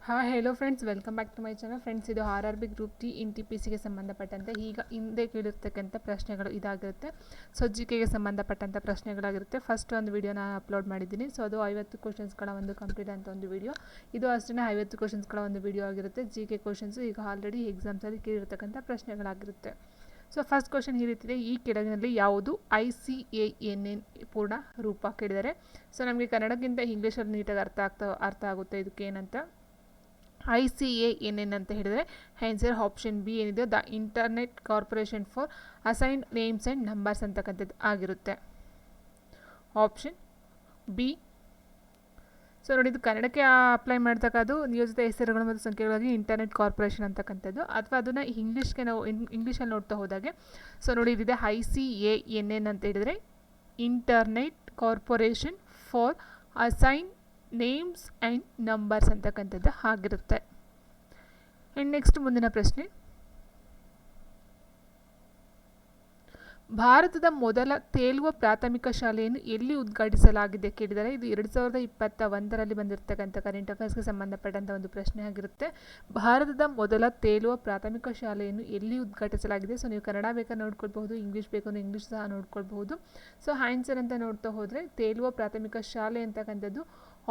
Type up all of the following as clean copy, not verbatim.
Hi hello friends, welcome back to my channel. Friends, ಇದು RRB group D NTPCಗೆ ಸಂಬಂಧಪಟ್ಟಂತೆ ಈಗ ಹಿಂದೆ ಕೇಳಿರ್ತಕ್ಕಂಥ ಪ್ರಶ್ನೆಗಳು ಇದಾಗಿರುತ್ತೆ. ಸೊ GKಗೆ ಸಂಬಂಧಪಟ್ಟಂಥ ಪ್ರಶ್ನೆಗಳಾಗಿರುತ್ತೆ. ಫಸ್ಟ್ ಒಂದು ವಿಡಿಯೋನ ಅಪ್ಲೋಡ್ ಮಾಡಿದ್ದೀನಿ. ಸೊ ಅದು 50 ಕ್ವಶನ್ಸ್ಗಳ ಒಂದು ಕಂಪ್ಲೀಟ್ ಅಂತ ಒಂದು ವಿಡಿಯೋ. ಇದು ಅಷ್ಟೇ 50 ಕ್ವಶನ್ಸ್ಗಳ ಒಂದು ವಿಡಿಯೋ ಆಗಿರುತ್ತೆ. GK ಕ್ವಶನ್ಸು ಈಗ ಆಲ್ರೆಡಿ ಎಕ್ಸಾಮ್ಸಲ್ಲಿ ಕೇಳಿರ್ತಕ್ಕಂಥ ಪ್ರಶ್ನೆಗಳಾಗಿರುತ್ತೆ. ಸೊ ಫಸ್ಟ್ ಕ್ವಶನ್ ಈ ರೀತಿದೆ: ಈ ಕೆಳಗಿನಲ್ಲಿ ಯಾವುದು ICANN ಪೂರ್ಣ ರೂಪ ಕೇಳಿದರೆ. ಸೊ ನಮಗೆ ಕನ್ನಡಕ್ಕಿಂತ ಇಂಗ್ಲೀಷಲ್ಲಿ ನೀಟಾಗಿ ಅರ್ಥ ಆಗುತ್ತೆ ಇದಕ್ಕೆ ಏನಂತ. ICANN ಅಂತ ಹೇಳಿದರೆ ಆನ್ಸರ್ ಆಪ್ಷನ್ ಬಿ ಏನಿದೆ, the internet corporation for assigned names and numbers ಅಂತಕ್ಕಂಥದ್ದು ಆಗಿರುತ್ತೆ. Option B. ಸೊ ನೋಡಿ, ಇದು ಕನ್ನಡಕ್ಕೆ ಅಪ್ಲೈ ಮಾಡ್ತಕ್ಕದ್ದು ನಿಯೋಜಿತ ಹೆಸರುಗಳು ಮತ್ತು ಸಂಖ್ಯೆಗಳಾಗಿ ಇಂಟರ್ನೆಟ್ ಕಾರ್ಪೊರೇಷನ್ ಅಂತಕ್ಕಂಥದ್ದು. ಅಥವಾ ಅದನ್ನು ಇಂಗ್ಲೀಷಲ್ಲಿ ನೋಡ್ತಾ ಹೋದಾಗೆ, ಸೊ ನೋಡಿ ಇದಿದೆ ICANN ಅಂತ ಹೇಳಿದರೆ internet corporation for assign names and numbers ಅಂತಕ್ಕಂಥದ್ದು ಆಗಿರುತ್ತೆ. ಆ್ಯಂಡ್ ನೆಕ್ಸ್ಟ್ ಮುಂದಿನ ಪ್ರಶ್ನೆ: ಭಾರತದ ಮೊದಲ ತೇಲುವ ಪ್ರಾಥಮಿಕ ಶಾಲೆಯನ್ನು ಎಲ್ಲಿ ಉದ್ಘಾಟಿಸಲಾಗಿದೆ ಕೇಳಿದರೆ. ಇದು 2021ರಲ್ಲಿ ಬಂದಿರತಕ್ಕಂಥ ಕರೆಂಟ್ ಅಫೇರ್ಸ್ಗೆ ಸಂಬಂಧಪಟ್ಟಂಥ ಒಂದು ಪ್ರಶ್ನೆ ಆಗಿರುತ್ತೆ. ಭಾರತದ ಮೊದಲ ತೇಲುವ ಪ್ರಾಥಮಿಕ ಶಾಲೆಯನ್ನು ಎಲ್ಲಿ ಉದ್ಘಾಟಿಸಲಾಗಿದೆ. ಸೊ ನೀವು ಕನ್ನಡ ಬೇಕಾದ್ರೆ ನೋಡ್ಕೊಳ್ಬಹುದು, ಇಂಗ್ಲೀಷ್ ಬೇಕು ಅಂದರೆ ಇಂಗ್ಲೀಷ್ ಸಹ ನೋಡ್ಕೊಳ್ಬಹುದು. ಸೊ ಆನ್ಸರ್ ಅಂತ ನೋಡ್ತಾ ಹೋದರೆ ತೇಲುವ ಪ್ರಾಥಮಿಕ ಶಾಲೆ ಅಂತಕ್ಕಂಥದ್ದು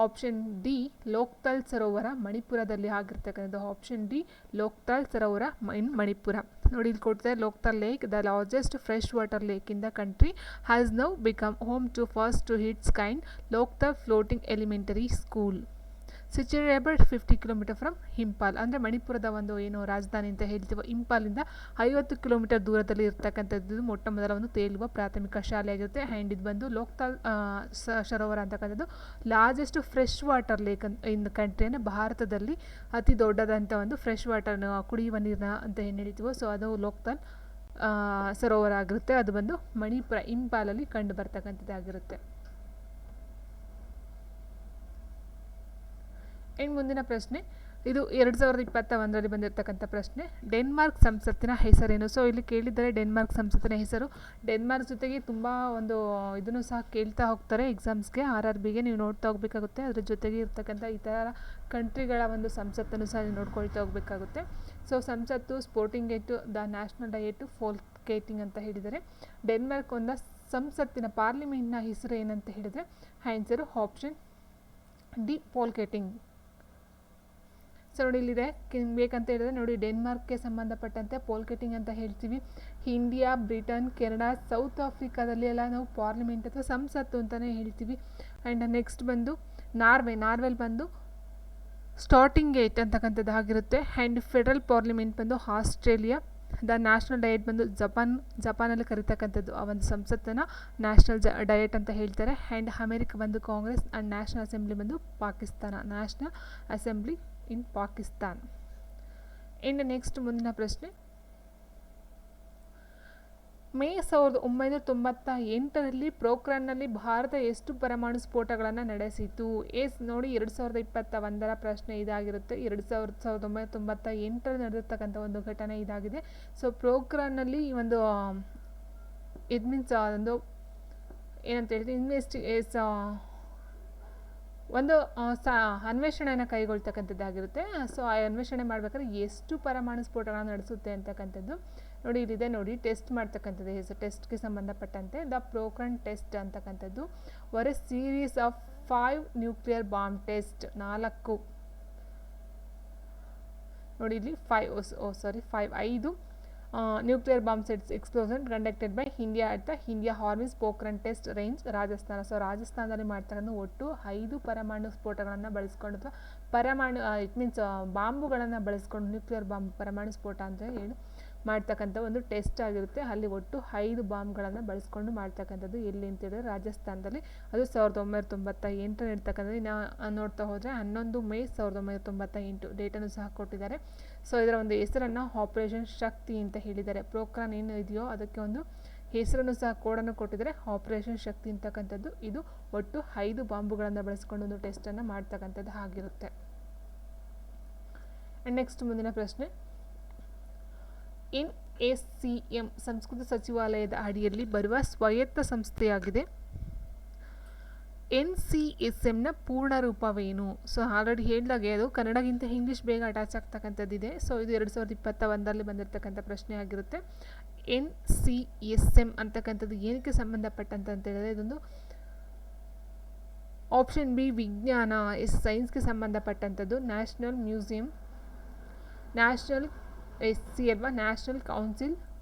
ಆಪ್ಷನ್ ಡಿ, ಲೋಕ್ತಾಲ್ ಸರೋವರ, ಮಣಿಪುರದಲ್ಲಿ ಆಗಿರ್ತಕ್ಕಂಥದ್ದು. ಆಪ್ಷನ್ ಡಿ, ಲೋಕ್ತಾಲ್ ಸರೋವರ ಇನ್ ಮಣಿಪುರ. ನೋಡಿ ಇಲ್ಲಿ ಕೊಡ್ತಾರೆ: Loktak lake, the largest fresh water lake in the country, has now become home to first to its kind Loktak floating elementary school, situated about 50 kilometre from Imphal. ಅಂದರೆ ಮಣಿಪುರದ ಒಂದು ಏನು ರಾಜಧಾನಿ ಅಂತ ಹೇಳ್ತೀವೋ ಇಂಪಾಲಿಂದ 50 ಕಿಲೋಮೀಟರ್ ದೂರದಲ್ಲಿ ಇರ್ತಕ್ಕಂಥದ್ದು ಮೊಟ್ಟ ಮೊದಲ ಒಂದು ತೇಲುವ ಪ್ರಾಥಮಿಕ ಶಾಲೆ ಆಗಿರುತ್ತೆ. ಆ್ಯಂಡ್ ಇದು ಬಂದು ಲೋಕ್ತಾಲ್ ಸರೋವರ ಅಂತಕ್ಕಂಥದ್ದು largest fresh water lake in the country, ಅಂದರೆ ಭಾರತದಲ್ಲಿ ಅತಿ ದೊಡ್ಡದಂಥ ಒಂದು ಫ್ರೆಶ್ ವಾಟರ್ ಕುಡಿಯುವ ನೀರನ್ನ ಅಂತ ಏನು ಹೇಳ್ತೀವೋ ಸೊ ಅದು ಲೋಕ್ತಾಲ್ ಸರೋವರ ಆಗಿರುತ್ತೆ. ಅದು ಬಂದು ಮಣಿಪುರ ಇಂಪಾಲಲ್ಲಿ ಕಂಡು ಬರ್ತಕ್ಕಂಥದ್ದಾಗಿರುತ್ತೆ. ಇನ್ನು ಮುಂದಿನ ಪ್ರಶ್ನೆ: ಇದು 2021ರಲ್ಲಿ ಬಂದಿರತಕ್ಕಂಥ ಪ್ರಶ್ನೆ. ಡೆನ್ಮಾರ್ಕ್ ಸಂಸತ್ತಿನ ಹೆಸರೇನು. ಸೊ ಇಲ್ಲಿ ಕೇಳಿದ್ದಾರೆ ಡೆನ್ಮಾರ್ಕ್ ಸಂಸತ್ತಿನ ಹೆಸರು. ಡೆನ್ಮಾರ್ಕ್ ಜೊತೆಗೆ ತುಂಬ ಒಂದು ಇದನ್ನು ಸಹ ಕೇಳ್ತಾ ಹೋಗ್ತಾರೆ ಎಕ್ಸಾಮ್ಸ್ಗೆ, RRBಗೆ ನೀವು ನೋಡ್ತಾ ಹೋಗಬೇಕಾಗುತ್ತೆ. ಅದ್ರ ಜೊತೆಗೆ ಇರ್ತಕ್ಕಂಥ ಇತರ ಕಂಟ್ರಿಗಳ ಒಂದು ಸಂಸತ್ತನ್ನು ಸಹ ನೋಡ್ಕೊಳ್ತಾ ಹೋಗಬೇಕಾಗುತ್ತೆ. ಸೊ ಸಂಸತ್ತು, sporting gate, the national diet, ಫೋಲ್ಕೇಟಿಂಗ್ ಅಂತ ಹೇಳಿದರೆ. ಡೆನ್ಮಾರ್ಕ್ ಒಂದು ಸಂಸತ್ತಿನ ಪಾರ್ಲಿಮೆಂಟ್ನ ಹೆಸರು ಏನಂತ ಹೇಳಿದರೆ ಆನ್ಸರು ಆಪ್ಷನ್ ಡಿ, ಫೋಲ್ಕೇಟಿಂಗ್. ಸೊ ನೋಡಿ ಇಲ್ಲಿದೆ ಬೇಕಂತ ಹೇಳಿದ್ರೆ ನೋಡಿ, ಡೆನ್ಮಾರ್ಕ್ಗೆ ಸಂಬಂಧಪಟ್ಟಂತೆ ಪೋಲ್ಕೆಟಿಂಗ್ ಅಂತ ಹೇಳ್ತೀವಿ. ಇಂಡಿಯಾ, ಬ್ರಿಟನ್, ಕೆನಡಾ, ಸೌತ್ ಆಫ್ರಿಕಾದಲ್ಲಿ ಎಲ್ಲ ನಾವು ಪಾರ್ಲಿಮೆಂಟ್ ಅಥವಾ ಸಂಸತ್ತು ಅಂತಲೇ ಹೇಳ್ತೀವಿ. ಆ್ಯಂಡ್ ನೆಕ್ಸ್ಟ್ ಬಂದು ನಾರ್ವೆಲ್ ಬಂದು ಸ್ಟಾರ್ಟಿಂಗ್ ಗೇಟ್ ಅಂತಕ್ಕಂಥದ್ದು ಆಗಿರುತ್ತೆ. ಆ್ಯಂಡ್ ಫೆಡರಲ್ ಪಾರ್ಲಿಮೆಂಟ್ ಬಂದು ಆಸ್ಟ್ರೇಲಿಯಾ. ದ ನ್ಯಾಷನಲ್ ಡಯೇಟ್ ಬಂದು ಜಪಾನಲ್ಲಿ ಕರೀತಕ್ಕಂಥದ್ದು ಆ ಒಂದು ಸಂಸತ್ತನ್ನು ನ್ಯಾಷನಲ್ ಡಯೇಟ್ ಅಂತ ಹೇಳ್ತಾರೆ. ಆ್ಯಂಡ್ ಅಮೆರಿಕ ಬಂದು ಕಾಂಗ್ರೆಸ್. ಆ್ಯಂಡ್ ನ್ಯಾಷನಲ್ ಅಸೆಂಬ್ಲಿ ಬಂದು ಪಾಕಿಸ್ತಾನ, ನ್ಯಾಷನಲ್ ಅಸೆಂಬ್ಲಿ ಇನ್ ಪಾಕಿಸ್ತಾನ್. ಇನ್ನು ನೆಕ್ಸ್ಟ್ ಮುಂದಿನ ಪ್ರಶ್ನೆ: ಮೇ 1998ರಲ್ಲಿ ಪೋಖ್ರಾನ್ನಲ್ಲಿ ಭಾರತ ಎಷ್ಟು ಪರಮಾಣು ಸ್ಫೋಟಗಳನ್ನು ನಡೆಸಿತು. ನೋಡಿ 2021ರ ಪ್ರಶ್ನೆ ಇದಾಗಿರುತ್ತೆ. 1998ರಲ್ಲಿ ನಡೆದಿರ್ತಕ್ಕಂಥ ಒಂದು ಘಟನೆ ಇದಾಗಿದೆ. ಸೊ ಪೋಖ್ರಾನ್ನಲ್ಲಿ ಈ ಒಂದು ಇಟ್ ಮೀನ್ಸ್ ಒಂದು ಏನಂತ ಹೇಳಿದ್ರೆ ಒಂದು ಅನ್ವೇಷಣೆಯನ್ನು ಕೈಗೊಳ್ತಕ್ಕಂಥದ್ದಾಗಿರುತ್ತೆ. ಸೊ ಆ ಅನ್ವೇಷಣೆ ಮಾಡಬೇಕಾದ್ರೆ ಎಷ್ಟು ಪರಮಾಣು ಸ್ಫೋಟಗಳನ್ನು ನಡೆಸುತ್ತೆ ಅಂತಕ್ಕಂಥದ್ದು ನೋಡಿ ಇಲ್ಲಿದೆ. ನೋಡಿ ಟೆಸ್ಟ್ ಮಾಡ್ತಕ್ಕಂಥದ್ದು ಹೆಸರು, ಟೆಸ್ಟ್ಗೆ ಸಂಬಂಧಪಟ್ಟಂತೆ ದ ಪೋಖ್ರಾನ್ ಟೆಸ್ಟ್ ಅಂತಕ್ಕಂಥದ್ದು var A series of 5 nuclear bomb test. 4 ನೋಡಿ ಇಲ್ಲಿ 5 nuclear bomb sets explosion conducted by India at the India army's Pokhran test range, Rajasthan. So ರಾಜಸ್ಥಾನದಲ್ಲಿ ಮಾಡ್ತಕ್ಕಂಥ ಒಟ್ಟು 5 ಪರಮಾಣು ಸ್ಫೋಟಗಳನ್ನು ಬಳಸ್ಕೊಂಡು ಅಥವಾ ಪರಮಾಣು ಇಟ್ ಮೀನ್ಸ್ ಬಾಂಬುಗಳನ್ನು ಬಳಸ್ಕೊಂಡು ನ್ಯೂಕ್ಲಿಯರ್ ಬಾಂಬ್ ಪರಮಾಣು ಸ್ಫೋಟ ಅಂತ ಹೇಳಿ ಮಾಡ್ತಕ್ಕಂಥ ಒಂದು ಟೆಸ್ಟ್ ಆಗಿರುತ್ತೆ. ಅಲ್ಲಿ ಒಟ್ಟು 5 ಬಾಂಬ್ಗಳನ್ನು ಬಳಸ್ಕೊಂಡು ಮಾಡ್ತಕ್ಕಂಥದ್ದು ಎಲ್ಲಿ ಅಂತೇಳಿದ್ರೆ ರಾಜಸ್ಥಾನದಲ್ಲಿ. ಅದು 1998 ಇರ್ತಕ್ಕಂಥದ್ದು. ನೋಡ್ತಾ ಹೋದರೆ 11 ಮೇ 1998 ಡೇಟನ್ನು ಸಹ ಕೊಟ್ಟಿದ್ದಾರೆ. ಸೊ ಇದರ ಒಂದು ಹೆಸರನ್ನು ಆಪರೇಷನ್ ಶಕ್ತಿ ಅಂತ ಹೇಳಿದ್ದಾರೆ. ಪೋಖ್ರಾನ್ ಏನು ಇದೆಯೋ ಅದಕ್ಕೆ ಒಂದು ಹೆಸರನ್ನು ಸಹ ಕೋಡನ್ನು ಕೊಟ್ಟಿದ್ದಾರೆ, ಆಪರೇಷನ್ ಶಕ್ತಿ ಅಂತಕ್ಕಂಥದ್ದು. ಇದು ಒಟ್ಟು 5 ಬಾಂಬುಗಳನ್ನು ಬಳಸ್ಕೊಂಡು ಒಂದು ಟೆಸ್ಟನ್ನು ಮಾಡ್ತಕ್ಕಂಥದ್ದು ಆಗಿರುತ್ತೆ. ನೆಕ್ಸ್ಟ್ ಮುಂದಿನ ಪ್ರಶ್ನೆ: NSCM ಸಂಸ್ಕೃತಿ ಸಚಿವಾಲಯದ ಅಡಿಯಲ್ಲಿ ಬರುವ ಸ್ವಾಯತ್ತ ಸಂಸ್ಥೆಯಾಗಿದೆ. NCSMನ ಪೂರ್ಣ ರೂಪವೇನು? ಸೊ ಆಲ್ರೆಡಿ ಹೇಳಿದಾಗೆ ಅದು ಕನ್ನಡಗಿಂತ ಇಂಗ್ಲೀಷ್ ಬೇಗ ಅಟ್ಯಾಚ್ ಆಗ್ತಕ್ಕಂಥದ್ದಿದೆ. ಸೊ ಇದು 2021ರಲ್ಲಿ ಬಂದಿರತಕ್ಕಂಥ ಪ್ರಶ್ನೆ ಆಗಿರುತ್ತೆ. NCSM ಅಂತಕ್ಕಂಥದ್ದು ಏನಕ್ಕೆ ಸಂಬಂಧಪಟ್ಟಂತ ಅಂತ ಹೇಳಿದ್ರೆ ಇದೊಂದು ಆಪ್ಷನ್ ಬಿ ವಿಜ್ಞಾನ, ಸೈನ್ಸ್ಗೆ ಸಂಬಂಧಪಟ್ಟಂಥದ್ದು. ನ್ಯಾಷನಲ್ ಮ್ಯೂಸಿಯಂ, ನ್ಯಾಷನಲ್ SC ಅಲ್ವಾ, national council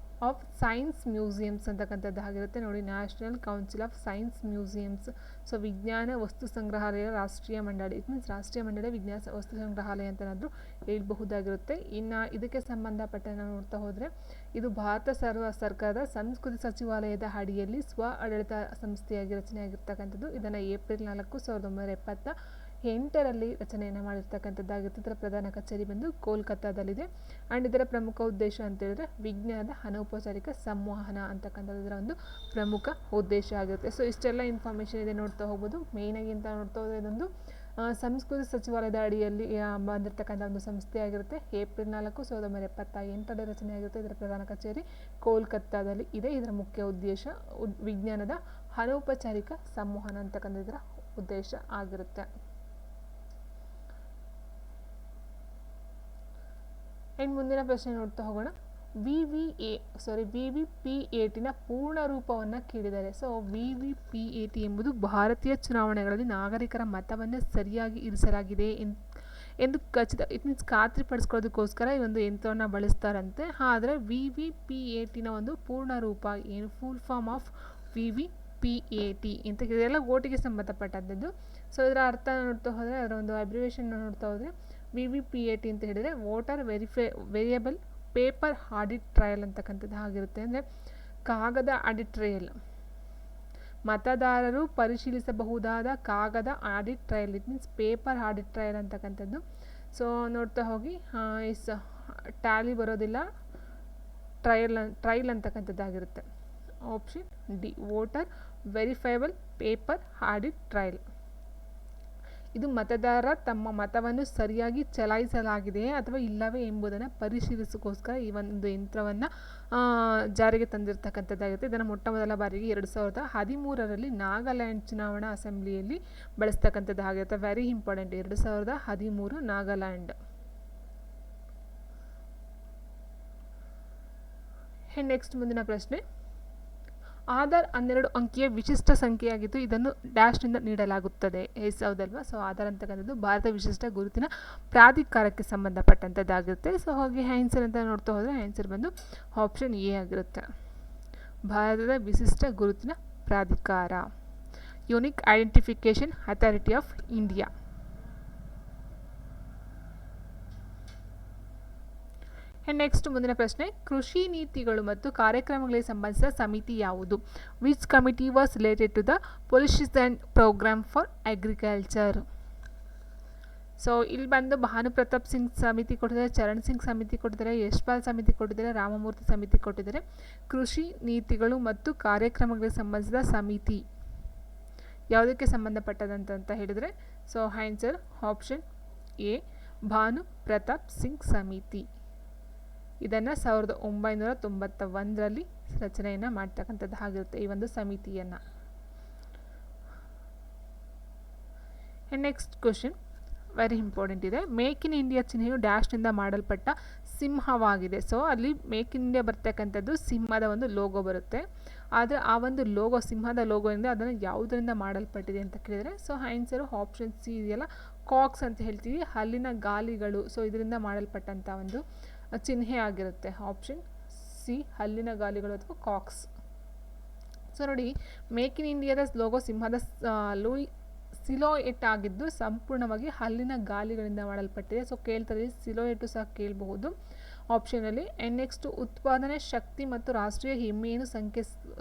of science museums ಅಂತಕ್ಕಂಥದ್ದು ಆಗಿರುತ್ತೆ ನೋಡಿ. National council of science museums. So ವಿಜ್ಞಾನ ವಸ್ತು ಸಂಗ್ರಹಾಲಯ ರಾಷ್ಟ್ರೀಯ ಮಂಡಳಿ, ಇಟ್ ಮೀನ್ಸ್ ರಾಷ್ಟ್ರೀಯ ಮಂಡಳಿ ವಿಜ್ಞಾನ ವಸ್ತು ಸಂಗ್ರಹಾಲಯ ಅಂತನಾದರೂ ಹೇಳಬಹುದಾಗಿರುತ್ತೆ. ಇನ್ನು ಇದಕ್ಕೆ ಸಂಬಂಧಪಟ್ಟ ನಾವು ನೋಡ್ತಾ ಹೋದರೆ ಇದು ಭಾರತ ಸರ್ಕಾರದ ಸಂಸ್ಕೃತಿ ಸಚಿವಾಲಯದ ಅಡಿಯಲ್ಲಿ ಸ್ವ ಆಡಳಿತ ಸಂಸ್ಥೆಯಾಗಿ ರಚನೆಯಾಗಿರ್ತಕ್ಕಂಥದ್ದು. ಇದನ್ನು ಏಪ್ರಿಲ್ 4, 1978ರಲ್ಲಿ ರಚನೆಯನ್ನು ಮಾಡಿರ್ತಕ್ಕಂಥದ್ದಾಗಿರುತ್ತೆ. ಇದರ ಪ್ರಧಾನ ಕಚೇರಿ ಬಂದು ಕೋಲ್ಕತ್ತಾದಲ್ಲಿದೆ. ಆ್ಯಂಡ್ ಇದರ ಪ್ರಮುಖ ಉದ್ದೇಶ ಅಂತ ಹೇಳಿದ್ರೆ ವಿಜ್ಞಾನದ ಅನೌಪಚಾರಿಕ ಸಂವಹನ ಅಂತಕ್ಕಂಥದ್ದು ಇದರ ಒಂದು ಪ್ರಮುಖ ಉದ್ದೇಶ ಆಗಿರುತ್ತೆ. ಸೊ ಇಷ್ಟೆಲ್ಲ ಇನ್ಫಾರ್ಮೇಷನ್ ಇದೆ ನೋಡ್ತಾ ಹೋಗ್ಬೋದು. ಮೇಯ್ನಾಗಿ ಅಂತ ನೋಡ್ತಾ ಹೋದರೆ ಇದೊಂದು ಸಂಸ್ಕೃತಿ ಸಚಿವಾಲಯದ ಅಡಿಯಲ್ಲಿ ಬಂದಿರತಕ್ಕಂಥ ಒಂದು ಸಂಸ್ಥೆ ಆಗಿರುತ್ತೆ. ಏಪ್ರಿಲ್ 4, 1978ರಲ್ಲಿ ರಚನೆ ಆಗಿರುತ್ತೆ. ಇದರ ಪ್ರಧಾನ ಕಚೇರಿ ಕೋಲ್ಕತ್ತಾದಲ್ಲಿ ಇದೆ. ಇದರ ಮುಖ್ಯ ಉದ್ದೇಶ ವಿಜ್ಞಾನದ ಅನೌಪಚಾರಿಕ ಸಂವಹನ ಅಂತಕ್ಕಂಥ ಇದರ ಉದ್ದೇಶ ಆಗಿರುತ್ತೆ. ಆ್ಯಂಡ್ ಮುಂದಿನ ಪ್ರಶ್ನೆ ನೋಡ್ತಾ ಹೋಗೋಣ. VVPATನ ಪೂರ್ಣ ರೂಪವನ್ನು ಕೇಳಿದ್ದಾರೆ. ಸೊ VVPAT ಎಂಬುದು ಭಾರತೀಯ ಚುನಾವಣೆಗಳಲ್ಲಿ ನಾಗರಿಕರ ಮತವನ್ನು ಸರಿಯಾಗಿ ಇರಿಸಲಾಗಿದೆ ಎಂದು ಇಟ್ ಮೀನ್ಸ್ ಖಾತ್ರಿಪಡಿಸ್ಕೊಳ್ಳೋದಕ್ಕೋಸ್ಕರ ಈ ಒಂದು ಯಂತ್ರವನ್ನು ಬಳಸ್ತಾರಂತೆ. ಆದರೆ VVPATನ ಒಂದು ಪೂರ್ಣ ರೂಪ ಏನು? ಫುಲ್ ಫಾರ್ಮ್ ಆಫ್ VVPAT ಅಂತ ಇದೆಲ್ಲ ಓಟಿಗೆ ಸಂಬಂಧಪಟ್ಟಂಥದ್ದು. ಸೊ ಇದರ ಅರ್ಥ ನೋಡ್ತಾ ಹೋದರೆ ಅದರ ಒಂದು ಅಬ್ರಿವೇಷನ್ ನೋಡ್ತಾ ಹೋದರೆ VVPAT ಅಂತ ಹೇಳಿದರೆ voter variable paper audit trail ಅಂತಕ್ಕಂಥದ್ದು ಆಗಿರುತ್ತೆ. ಅಂದರೆ ಕಾಗದ ಆಡಿಟ್ ಟ್ರಯಲ್, ಮತದಾರರು ಪರಿಶೀಲಿಸಬಹುದಾದ ಕಾಗದ audit trail, it means paper audit trail ಅಂತಕ್ಕಂಥದ್ದು. ಸೊ ನೋಡ್ತಾ ಹೋಗಿ ಟ್ಯಾಲಿ ಬರೋದಿಲ್ಲ, ಟ್ರಯಲ್ ಅಂತಕ್ಕಂಥದ್ದಾಗಿರುತ್ತೆ. Option D voter verifiable paper audit trail. ಇದು ಮತದಾರ ತಮ್ಮ ಮತವನ್ನು ಸರಿಯಾಗಿ ಚಲಾಯಿಸಲಾಗಿದೆಯೇ ಅಥವಾ ಇಲ್ಲವೇ ಎಂಬುದನ್ನು ಪರಿಶೀಲಿಸೋಕ್ಕೋಸ್ಕರ ಈ ಒಂದು ಯಂತ್ರವನ್ನು ಜಾರಿಗೆ ತಂದಿರತಕ್ಕಂಥದ್ದಾಗಿರುತ್ತೆ. ಇದನ್ನು ಮೊಟ್ಟ ಮೊದಲ ಬಾರಿಗೆ 2013ರಲ್ಲಿ ನಾಗಾಲ್ಯಾಂಡ್ ಚುನಾವಣಾ ಅಸೆಂಬ್ಲಿಯಲ್ಲಿ ಬಳಸ್ತಕ್ಕಂಥದ್ದಾಗಿರುತ್ತೆ. Very important. 2013 ನಾಗಾಲ್ಯಾಂಡ್. ನೆಕ್ಸ್ಟ್ ಮುಂದಿನ ಪ್ರಶ್ನೆ. ಆಧಾರ್ 12 ಅಂಕಿಯ ವಿಶಿಷ್ಟ ಸಂಖ್ಯೆಯಾಗಿದ್ದು ಇದನ್ನು ಡ್ಯಾಶ್ನಿಂದ ನೀಡಲಾಗುತ್ತದೆ. ಹೌದಲ್ವಾ? ಸೊ ಆಧಾರ್ ಅಂತಕ್ಕಂಥದ್ದು ಭಾರತ ವಿಶಿಷ್ಟ ಗುರುತಿನ ಪ್ರಾಧಿಕಾರಕ್ಕೆ ಸಂಬಂಧಪಟ್ಟಂಥದ್ದಾಗಿರುತ್ತೆ. ಸೊ ಹಾಗೆ ಆನ್ಸರ್ ಅಂತ ನೋಡ್ತಾ ಹೋದರೆ ಆನ್ಸರ್ ಬಂದು ಆಪ್ಷನ್ ಎ ಆಗಿರುತ್ತೆ. ಭಾರತದ ವಿಶಿಷ್ಟ ಗುರುತಿನ ಪ್ರಾಧಿಕಾರ, unique identification authority of India. Next ಮುಂದಿನ ಪ್ರಶ್ನೆ. ಕೃಷಿ ನೀತಿಗಳು ಮತ್ತು ಕಾರ್ಯಕ್ರಮಗಳಿಗೆ ಸಂಬಂಧಿಸಿದ ಸಮಿತಿ ಯಾವುದು? Which committee was related to the policies and program for agriculture. So ಇಲ್ಲಿ ಬಂದು ಭಾನು ಪ್ರತಾಪ್ ಸಿಂಗ್ ಸಮಿತಿ ಕೊಟ್ಟಿದ್ದಾರೆ, ಚರಣ್ ಸಿಂಗ್ ಸಮಿತಿ ಕೊಟ್ಟಿದ್ದಾರೆ, ಯಶ್ಪಾಲ್ ಸಮಿತಿ ಕೊಟ್ಟಿದ್ದಾರೆ, ರಾಮಮೂರ್ತಿ ಸಮಿತಿ ಕೊಟ್ಟಿದ್ದಾರೆ. ಕೃಷಿ ನೀತಿಗಳು ಮತ್ತು ಕಾರ್ಯಕ್ರಮಗಳಿಗೆ ಸಂಬಂಧಿಸಿದ ಸಮಿತಿ ಯಾವುದಕ್ಕೆ ಸಂಬಂಧಪಟ್ಟದಂತ ಹೇಳಿದರೆ ಸೊ ಆನ್ಸರ್ ಆಪ್ಷನ್ ಎ ಭಾನು ಪ್ರತಾಪ್ ಸಿಂಗ್ ಸಮಿತಿ. ಇದನ್ನು 1991ರಲ್ಲಿ ರಚನೆಯನ್ನು ಮಾಡ್ತಕ್ಕಂಥದ್ದು ಆಗಿರುತ್ತೆ ಈ ಒಂದು ಸಮಿತಿಯನ್ನು. ನೆಕ್ಸ್ಟ್ ಕ್ವಶನ್ ವೆರಿ ಇಂಪಾರ್ಟೆಂಟ್ ಇದೆ. ಮೇಕ್ ಇನ್ ಇಂಡಿಯಾ ಚಿಹ್ನೆಯು ಡ್ಯಾಶ್ನಿಂದ ಮಾಡಲ್ಪಟ್ಟ ಸಿಂಹವಾಗಿದೆ. ಸೊ ಅಲ್ಲಿ ಮೇಕ್ ಇನ್ ಇಂಡಿಯಾ ಬರ್ತಕ್ಕಂಥದ್ದು ಸಿಂಹದ ಒಂದು ಲೋಗೋ ಬರುತ್ತೆ. ಆದರೆ ಆ ಒಂದು ಲೋಗೋ ಸಿಂಹದ ಲೋಗೋಯಿಂದ ಅದನ್ನು ಯಾವುದರಿಂದ ಮಾಡಲ್ಪಟ್ಟಿದೆ ಅಂತ ಕೇಳಿದರೆ ಸೊ ಆನ್ಸರು ಆಪ್ಷನ್ ಸಿ ಇದೆಯಲ್ಲ, ಕಾಕ್ಸ್ ಅಂತ ಹೇಳ್ತೀವಿ, ಹಲ್ಲಿನ ಗಾಲಿಗಳು. ಸೊ ಇದರಿಂದ ಮಾಡಲ್ಪಟ್ಟಂಥ ಒಂದು ಚಿಹ್ನೆ ಆಗಿರುತ್ತೆ. ಆಪ್ಷನ್ ಸಿ ಹಲ್ಲಿನ ಗಾಲಿಗಳು ಅಥವಾ ಕಾಕ್ಸ್. ಸೊ ನೋಡಿ, ಮೇಕ್ ಇನ್ ಇಂಡಿಯಾದ ಲೋಗೋ ಸಿಂಹದ ಸಿಲೋಯೆಟ್ ಆಗಿದ್ದು ಸಂಪೂರ್ಣವಾಗಿ ಹಲ್ಲಿನ ಗಾಲಿಗಳಿಂದ ಮಾಡಲ್ಪಟ್ಟಿದೆ. ಸೊ ಕೇಳ್ತಾರೆ, ಸಿಲೋಯೆಟು ಸಹ ಕೇಳಬಹುದು ಆಪ್ಷನಲ್ಲಿ. ನೆಕ್ಸ್ಟ್ ಉತ್ಪಾದನೆ ಶಕ್ತಿ ಮತ್ತು ರಾಷ್ಟ್ರೀಯ ಹೆಮ್ಮೆಯನ್ನು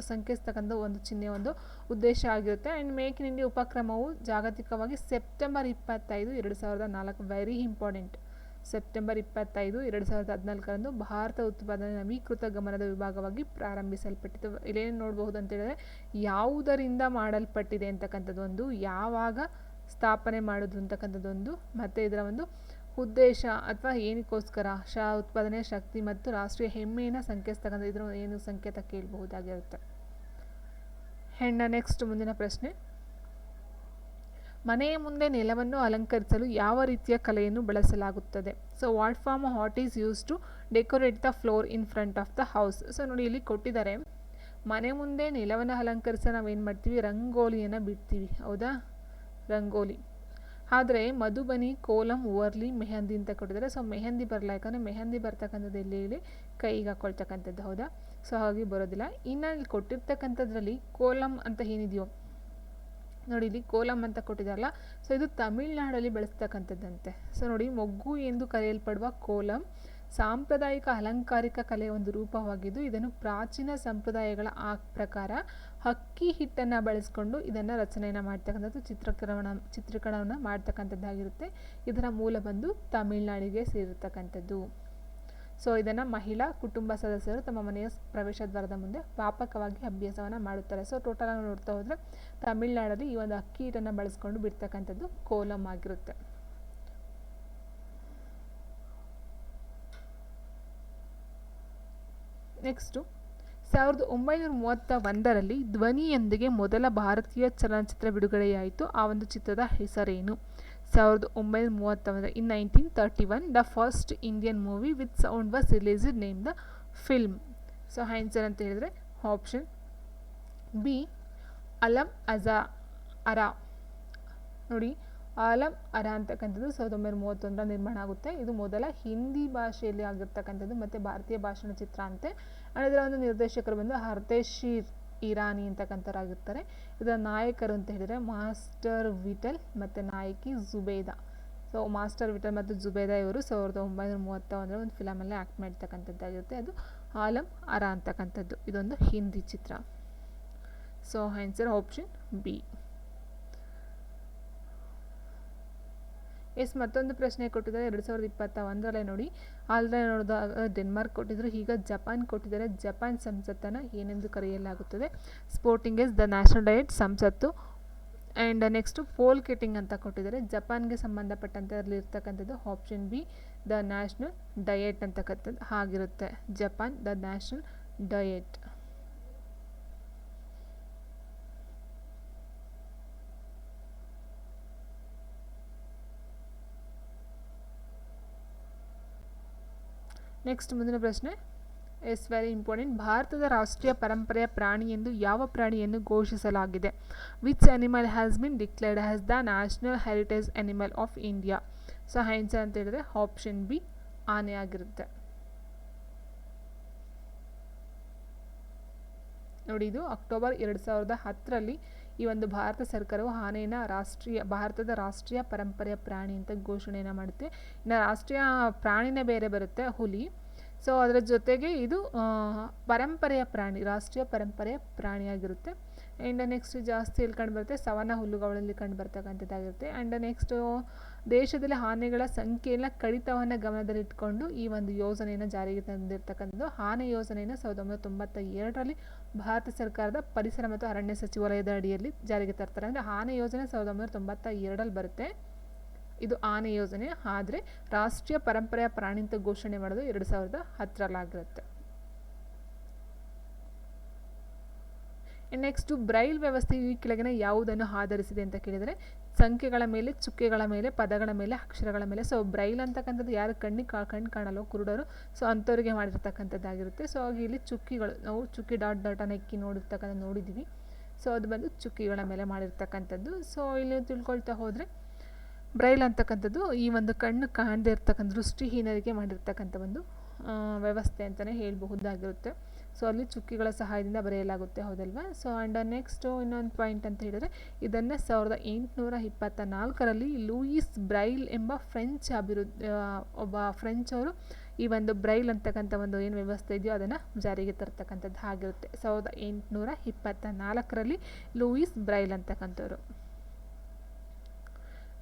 ಸಂಕೇತಿಸ್ತಕ್ಕಂಥ ಒಂದು ಚಿಹ್ನೆ ಒಂದು ಉದ್ದೇಶ ಆಗಿರುತ್ತೆ. ಆ್ಯಂಡ್ ಮೇಕ್ ಇನ್ ಇಂಡಿಯಾ ಉಪಕ್ರಮವು ಜಾಗತಿಕವಾಗಿ ಸೆಪ್ಟೆಂಬರ್ 25, 2004 ವೆರಿ ಇಂಪಾರ್ಟೆಂಟ್. ಸೆಪ್ಟೆಂಬರ್ 25, 2014ರಂದು ಭಾರತ ಉತ್ಪಾದನೆ ನವೀಕೃತ ಗಮನದ ವಿಭಾಗವಾಗಿ ಪ್ರಾರಂಭಿಸಲ್ಪಟ್ಟಿತು. ಇಲ್ಲೇನು ನೋಡಬಹುದು ಅಂತ ಹೇಳಿದ್ರೆ ಯಾವುದರಿಂದ ಮಾಡಲ್ಪಟ್ಟಿದೆ ಅಂತಕ್ಕಂಥದ್ದು ಒಂದು, ಯಾವಾಗ ಸ್ಥಾಪನೆ ಮಾಡೋದು ಅಂತಕ್ಕಂಥದ್ದೊಂದು, ಮತ್ತು ಇದರ ಒಂದು ಉದ್ದೇಶ ಅಥವಾ ಏನಕ್ಕೋಸ್ಕರ ಉತ್ಪಾದನೆ ಶಕ್ತಿ ಮತ್ತು ರಾಷ್ಟ್ರೀಯ ಹೆಮ್ಮೆಯನ್ನು ಸಂಕೇತಿಸ್ತಕ್ಕಂಥ ಇದರ ಏನು ಸಂಕೇತ ಕೇಳಬಹುದಾಗಿರುತ್ತೆ. ನೆಕ್ಸ್ಟ್ ಮುಂದಿನ ಪ್ರಶ್ನೆ. ಮನೆಯ ಮುಂದೆ ನೆಲವನ್ನು ಅಲಂಕರಿಸಲು ಯಾವ ರೀತಿಯ ಕಲೆಯನ್ನು ಬಳಸಲಾಗುತ್ತದೆ? So what form of art is use to decorate the floor in front of the house? So ನೋಡಿ ಇಲ್ಲಿ ಕೊಟ್ಟಿದ್ದಾರೆ, ಮನೆ ಮುಂದೆ ನೆಲವನ್ನು ಅಲಂಕರಿಸ ನಾವೇನು ಮಾಡ್ತೀವಿ, ರಂಗೋಲಿಯನ್ನು ಬಿಡ್ತೀವಿ, ಹೌದಾ, ರಂಗೋಲಿ. ಆದರೆ ಮಧುಬನಿ, ಕೋಲಂ, ವರ್ಲಿ, ಮೆಹಂದಿ ಅಂತ ಕೊಟ್ಟಿದ್ದಾರೆ. ಸೊ ಮೆಹಂದಿ ಬರಲ್ಲ, ಯಾಕಂದರೆ ಮೆಹಂದಿ ಬರ್ತಕ್ಕಂಥದ್ದು ಇಲ್ಲಿ ಕೈಗೆ ಹಾಕೊಳ್ತಕ್ಕಂಥದ್ದು, ಹೌದಾ, ಸೊ ಹಾಗೆ ಬರೋದಿಲ್ಲ. ಇನ್ನು ಇಲ್ಲಿ ಕೊಟ್ಟಿರ್ತಕ್ಕಂಥದ್ರಲ್ಲಿ ಕೋಲಂ ಅಂತ ಏನಿದೆಯೋ ನೋಡಿ, ಇಲ್ಲಿ ಕೋಲಂ ಅಂತ ಕೊಟ್ಟಿದ್ದಾರಲ್ಲ, ಸೊ ಇದು ತಮಿಳ್ನಾಡಲ್ಲಿ ಬಳಸ್ತಕ್ಕಂಥದ್ದಂತೆ. ಸೊ ನೋಡಿ, ಮೊಗ್ಗು ಎಂದು ಕರೆಯಲ್ಪಡುವ ಕೋಲಂ ಸಾಂಪ್ರದಾಯಿಕ ಅಲಂಕಾರಿಕ ಕಲೆಯ ಒಂದು ರೂಪವಾಗಿದ್ದು, ಇದನ್ನು ಪ್ರಾಚೀನ ಸಂಪ್ರದಾಯಗಳ ಪ್ರಕಾರ ಅಕ್ಕಿ ಹಿಟ್ಟನ್ನು ಬಳಸ್ಕೊಂಡು ಇದನ್ನು ರಚನೆಯನ್ನು ಮಾಡ್ತಕ್ಕಂಥದ್ದು, ಚಿತ್ರೀಕರಣವನ್ನು ಮಾಡ್ತಕ್ಕಂಥದ್ದಾಗಿರುತ್ತೆ. ಇದರ ಮೂಲ ಬಂದು ತಮಿಳ್ನಾಡಿಗೆ ಸೇರಿರ್ತಕ್ಕಂಥದ್ದು. ಸೊ ಇದನ್ನು ಮಹಿಳಾ ಕುಟುಂಬ ಸದಸ್ಯರು ತಮ್ಮ ಮನೆಯ ಪ್ರವೇಶ ದ್ವಾರದ ಮುಂದೆ ವ್ಯಾಪಕವಾಗಿ ಅಭ್ಯಾಸವನ್ನು ಮಾಡುತ್ತಾರೆ. ಸೊ ಟೋಟಲ್ ಆಗಿ ನೋಡ್ತಾ ಹೋದರೆ ತಮಿಳ್ನಾಡಲ್ಲಿ ಈ ಒಂದು ಅಕ್ಕಿ ಹಿಟ್ಟನ್ನು ಬಳಸ್ಕೊಂಡು ಬಿಡ್ತಕ್ಕಂಥದ್ದು ಕೋಲಂ ಆಗಿರುತ್ತೆ. ನೆಕ್ಸ್ಟು 1931ರಲ್ಲಿ ಧ್ವನಿಯೊಂದಿಗೆ ಮೊದಲ ಭಾರತೀಯ ಚಲನಚಿತ್ರ ಬಿಡುಗಡೆಯಾಯಿತು. ಆ ಒಂದು ಚಿತ್ರದ ಹೆಸರೇನು? 1931 ಇನ್ 1931 the first Indian movie with sound was released, name the film. So answer ಅಂತ ಹೇಳಿದ್ರೆ ಆಪ್ಷನ್ ಬಿ ಅಲಂ ಅರಾ. ನೋಡಿ, ಆಲಂ ಅರ ಅಂತಕ್ಕಂಥದ್ದು 1931 ನಿರ್ಮಾಣ ಆಗುತ್ತೆ. ಇದು ಮೊದಲ ಹಿಂದಿ ಭಾಷೆಯಲ್ಲಿ ಆಗಿರ್ತಕ್ಕಂಥದ್ದು ಮತ್ತು ಭಾರತೀಯ ಭಾಷಣ ಚಿತ್ರ ಅಂತೆ. ಆ್ಯಂಡ್ ಇದರ ಒಂದು ನಿರ್ದೇಶಕರು ಬಂದು ಹರ್ದೇಶೀರ್ ಇರಾನಿ ಅಂತಕ್ಕಂಥರಾಗಿರ್ತಾರೆ. ಇದರ ನಾಯಕರು ಅಂತ ಹೇಳಿದರೆ ಮಾಸ್ಟರ್ ವಿಠಲ್ ಮತ್ತು ನಾಯಕಿ ಜುಬೇದಾ. ಸೊ ಮಾಸ್ಟರ್ ವಿಠಲ್ ಮತ್ತು ಜುಬೇದಾ ಇವರು 1931 ಒಂದು ಫಿಲಮಲ್ಲಿ ಆ್ಯಕ್ಟ್ ಮಾಡ್ತಕ್ಕಂಥದ್ದಾಗಿರುತ್ತೆ. ಅದು ಆಲಂ ಅರ ಅಂತಕ್ಕಂಥದ್ದು. ಇದೊಂದು ಹಿಂದಿ ಚಿತ್ರ. So answer option B. ಮತ್ತೊಂದು ಪ್ರಶ್ನೆ ಕೊಟ್ಟಿದ್ದಾರೆ 2021ರಲ್ಲಿ. ನೋಡಿ, ಆಲ್ರೆಡಿ ನೋಡಿದಾಗ ಡೆನ್ಮಾರ್ಕ್ ಕೊಟ್ಟಿದ್ರು, ಈಗ ಜಪಾನ್ ಕೊಟ್ಟಿದ್ದಾರೆ. ಜಪಾನ್ ಸಂಸತ್ತನ್ನು ಏನೆಂದು ಕರೆಯಲಾಗುತ್ತದೆ? Sporting is the national diet ಸಂಸತ್ತು. ಆ್ಯಂಡ್ ನೆಕ್ಸ್ಟು ಪೋಲ್ ಕೆಟಿಂಗ್ ಅಂತ ಕೊಟ್ಟಿದ್ದಾರೆ. ಜಪಾನ್ಗೆ ಸಂಬಂಧಪಟ್ಟಂತೆ ಅದರಲ್ಲಿ ಇರ್ತಕ್ಕಂಥದ್ದು option B the national diet ಅಂತಕ್ಕಂಥದ್ದು ಆಗಿರುತ್ತೆ. Japan the national diet. Next ಮುಂದಿನ ಪ್ರಶ್ನೆ ಇಸ್ ವೆರಿ ಇಂಪಾರ್ಟೆಂಟ್. ಭಾರತದ ರಾಷ್ಟ್ರೀಯ ಪರಂಪರೆಯ ಪ್ರಾಣಿ ಎಂದು ಯಾವ ಪ್ರಾಣಿಯನ್ನು ಘೋಷಿಸಲಾಗಿದೆ? Which animal has been declared as the national heritage animal of India? So answer ಅಂತ ಹೇಳಿದ್ರೆ ಆಪ್ಷನ್ ಬಿ ಆನೆ ಆಗಿರುತ್ತೆ. ನೋಡಿ, ಇದು ಅಕ್ಟೋಬರ್ 2010ರಲ್ಲಿ ಈ ಒಂದು ಭಾರತ ಸರ್ಕಾರವು ಆನೆಯನ್ನು ಭಾರತದ ರಾಷ್ಟ್ರೀಯ ಪರಂಪರೆಯ ಪ್ರಾಣಿ ಅಂತ ಘೋಷಣೆಯನ್ನು ಮಾಡುತ್ತೆ. ಇನ್ನು ರಾಷ್ಟ್ರೀಯ ಪ್ರಾಣಿನೇ ಬೇರೆ ಬರುತ್ತೆ, ಹುಲಿ. ಸೊ ಅದರ ಜೊತೆಗೆ ಇದು ಪರಂಪರೆಯ ಪ್ರಾಣಿ, ರಾಷ್ಟ್ರೀಯ ಪರಂಪರೆಯ ಪ್ರಾಣಿಯಾಗಿರುತ್ತೆ. ಆ್ಯಂಡ್ ನೆಕ್ಸ್ಟ್ ಜಾಸ್ತಿ ಎಲ್ಲಿ ಕಂಡು ಬರುತ್ತೆ? ಸವನ ಹುಲ್ಲುಗಾವಲಲ್ಲಿ ಕಂಡು ಬರ್ತಕ್ಕಂಥದ್ದಾಗಿರುತ್ತೆ. ಆ್ಯಂಡ್ ನೆಕ್ಸ್ಟು ದೇಶದಲ್ಲಿ ಆನೆಗಳ ಸಂಖ್ಯೆಯ ಕಡಿತವನ್ನು ಗಮನದಲ್ಲಿಟ್ಕೊಂಡು ಈ ಒಂದು ಯೋಜನೆಯನ್ನು ಜಾರಿಗೆ ತಂದಿರತಕ್ಕಂಥದ್ದು. ಆನೆ ಯೋಜನೆಯನ್ನು 1992ರಲ್ಲಿ ಭಾರತ ಸರ್ಕಾರದ ಪರಿಸರ ಮತ್ತು ಅರಣ್ಯ ಸಚಿವಾಲಯದ ಅಡಿಯಲ್ಲಿ ಜಾರಿಗೆ ತರ್ತಾರೆ. ಅಂದರೆ ಆನೆ ಯೋಜನೆ 1992ರಲ್ಲಿ ಬರುತ್ತೆ. ಇದು ಆನೆ ಯೋಜನೆ. ಆದರೆ ರಾಷ್ಟ್ರೀಯ ಪರಂಪರೆಯ ಪ್ರಾಣಿ ಅಂತ ಘೋಷಣೆ ಮಾಡೋದು 2010ರಲ್ಲಾಗಿರುತ್ತೆ. ನೆಕ್ಸ್ಟು ಬ್ರೈಲ್ ವ್ಯವಸ್ಥೆ ಈ ಕೆಳಗಿನ ಯಾವುದನ್ನು ಆಧರಿಸಿದೆ ಅಂತ ಕೇಳಿದರೆ, ಸಂಖ್ಯೆಗಳ ಮೇಲೆ, ಚುಕ್ಕೆಗಳ ಮೇಲೆ, ಪದಗಳ ಮೇಲೆ, ಅಕ್ಷರಗಳ ಮೇಲೆ. ಸೊ ಬ್ರೈಲ್ ಅಂತಕ್ಕಂಥದ್ದು ಯಾರು ಕಣ್ಣು ಕಾಣಲ್ಲ, ಕುರುಡರು, ಸೊ ಅಂಥವ್ರಿಗೆ ಮಾಡಿರ್ತಕ್ಕಂಥದ್ದಾಗಿರುತ್ತೆ. ಸೊ ಹಾಗೆ ಇಲ್ಲಿ ಚುಕ್ಕಿಗಳು, ನಾವು ಚುಕ್ಕಿ ಡಾಟ್ ಅನ್ನು ಎಕ್ಕಿ ನೋಡಿದ್ದೀವಿ. ಸೊ ಅದು ಬಂದು ಚುಕ್ಕಿಗಳ ಮೇಲೆ ಮಾಡಿರ್ತಕ್ಕಂಥದ್ದು. ಸೊ ಇಲ್ಲಿ ತಿಳ್ಕೊಳ್ತಾ ಹೋದರೆ ಬ್ರೈಲ್ ಅಂತಕ್ಕಂಥದ್ದು ಈ ಒಂದು ಕಣ್ಣು ಕಾಣದೇ ಇರ್ತಕ್ಕಂಥ ದೃಷ್ಟಿಹೀನರಿಗೆ ಮಾಡಿರ್ತಕ್ಕಂಥ ಒಂದು ವ್ಯವಸ್ಥೆ ಅಂತಲೇ ಹೇಳಬಹುದಾಗಿರುತ್ತೆ. ಸೊ ಅಲ್ಲಿ ಚುಕ್ಕಿಗಳ ಸಹಾಯದಿಂದ ಬರೆಯಲಾಗುತ್ತೆ, ಹೌದಲ್ವಾ? ಸೊ ಆ್ಯಂಡ್ ನೆಕ್ಸ್ಟು ಇನ್ನೊಂದು ಪಾಯಿಂಟ್ ಅಂತ ಹೇಳಿದರೆ, ಇದನ್ನು 1824ರಲ್ಲಿ ಲೂಯಿಸ್ ಬ್ರೈಲ್ ಎಂಬ ಒಬ್ಬ ಫ್ರೆಂಚ್ ಅವರು ಈ ಒಂದು ಬ್ರೈಲ್ ಅಂತಕ್ಕಂಥ ಒಂದು ಏನು ವ್ಯವಸ್ಥೆ ಇದೆಯೋ ಅದನ್ನು ಜಾರಿಗೆ ತರ್ತಕ್ಕಂಥದ್ದು ಆಗಿರುತ್ತೆ. 1824ರಲ್ಲಿ ಲೂಯಿಸ್ ಬ್ರೈಲ್ ಅಂತಕ್ಕಂಥವ್ರು.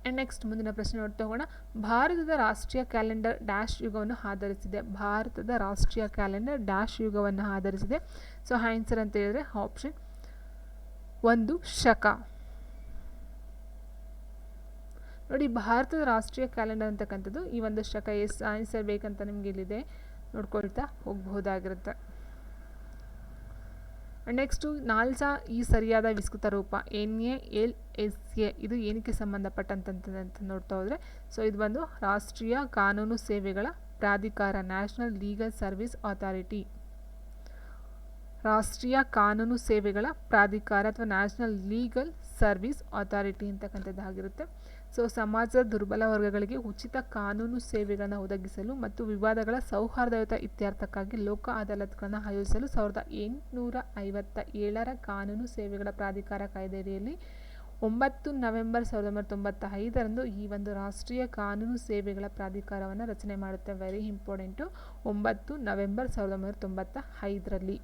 ಆ್ಯಂಡ್ ನೆಕ್ಸ್ಟ್ ಮುಂದಿನ ಪ್ರಶ್ನೆ ನೋಡ್ತಾ ಹೋಗೋಣ. ಭಾರತದ ರಾಷ್ಟ್ರೀಯ ಕ್ಯಾಲೆಂಡರ್ ಡ್ಯಾಶ್ ಯುಗವನ್ನು ಆಧರಿಸಿದೆ? ಭಾರತದ ರಾಷ್ಟ್ರೀಯ ಕ್ಯಾಲೆಂಡರ್ ಡ್ಯಾಶ್ ಯುಗವನ್ನು ಆಧರಿಸಿದೆ? ಸೊ ಆನ್ಸರ್ ಅಂತ ಹೇಳಿದ್ರೆ ಆಪ್ಷನ್ 1 ಶಕ. ನೋಡಿ, ಭಾರತದ ರಾಷ್ಟ್ರೀಯ ಕ್ಯಾಲೆಂಡರ್ ಅಂತಕ್ಕಂಥದ್ದು ಈ ಒಂದು ಶಕ. ಆನ್ಸರ್ ಬೇಕಂತ ನಿಮ್ಗೆ ಇಲ್ಲಿದೆ, ನೋಡ್ಕೊಳ್ತಾ ಹೋಗಬಹುದಾಗಿರುತ್ತೆ. ನೆಕ್ಸ್ಟು ನಾಲ್ಸಾ ಈ ಸರಿಯಾದ ವಿಸ್ತೃತ ರೂಪ NALSA ಇದು ಏನಕ್ಕೆ ಸಂಬಂಧಪಟ್ಟಂತ ನೋಡ್ತಾ ಹೋದರೆ, ಸೊ ಇದು ಬಂದು ರಾಷ್ಟ್ರೀಯ ಕಾನೂನು ಸೇವೆಗಳ ಪ್ರಾಧಿಕಾರ, ನ್ಯಾಷನಲ್ ಲೀಗಲ್ ಸರ್ವಿಸ್ ಅಥಾರಿಟಿ. ರಾಷ್ಟ್ರೀಯ ಕಾನೂನು ಸೇವೆಗಳ ಪ್ರಾಧಿಕಾರ ಅಥವಾ ನ್ಯಾಷನಲ್ ಲೀಗಲ್ ಸರ್ವಿಸ್ ಅಥಾರಿಟಿ ಅಂತಕ್ಕಂಥದ್ದಾಗಿರುತ್ತೆ. ಸೊ ಸಮಾಜದ ದುರ್ಬಲ ವರ್ಗಗಳಿಗೆ ಉಚಿತ ಕಾನೂನು ಸೇವೆಗಳನ್ನು ಒದಗಿಸಲು ಮತ್ತು ವಿವಾದಗಳ ಸೌಹಾರ್ದಯುತ ಇತ್ಯರ್ಥಕ್ಕಾಗಿ ಲೋಕ ಅದಾಲತ್ಗಳನ್ನು ಆಯೋಜಿಸಲು 1857ರ ಕಾನೂನು ಸೇವೆಗಳ ಪ್ರಾಧಿಕಾರ ಕಾಯ್ದೆಯಡಿಯಲ್ಲಿ 9 ನವೆಂಬರ್ 1995ರಂದು ಈ ಒಂದು ರಾಷ್ಟ್ರೀಯ ಕಾನೂನು ಸೇವೆಗಳ ಪ್ರಾಧಿಕಾರವನ್ನು ರಚನೆ ಮಾಡುತ್ತೆ. ವೆರಿ ಇಂಪಾರ್ಟೆಂಟು, 9 ನವೆಂಬರ್ 1995ರಲ್ಲಿ.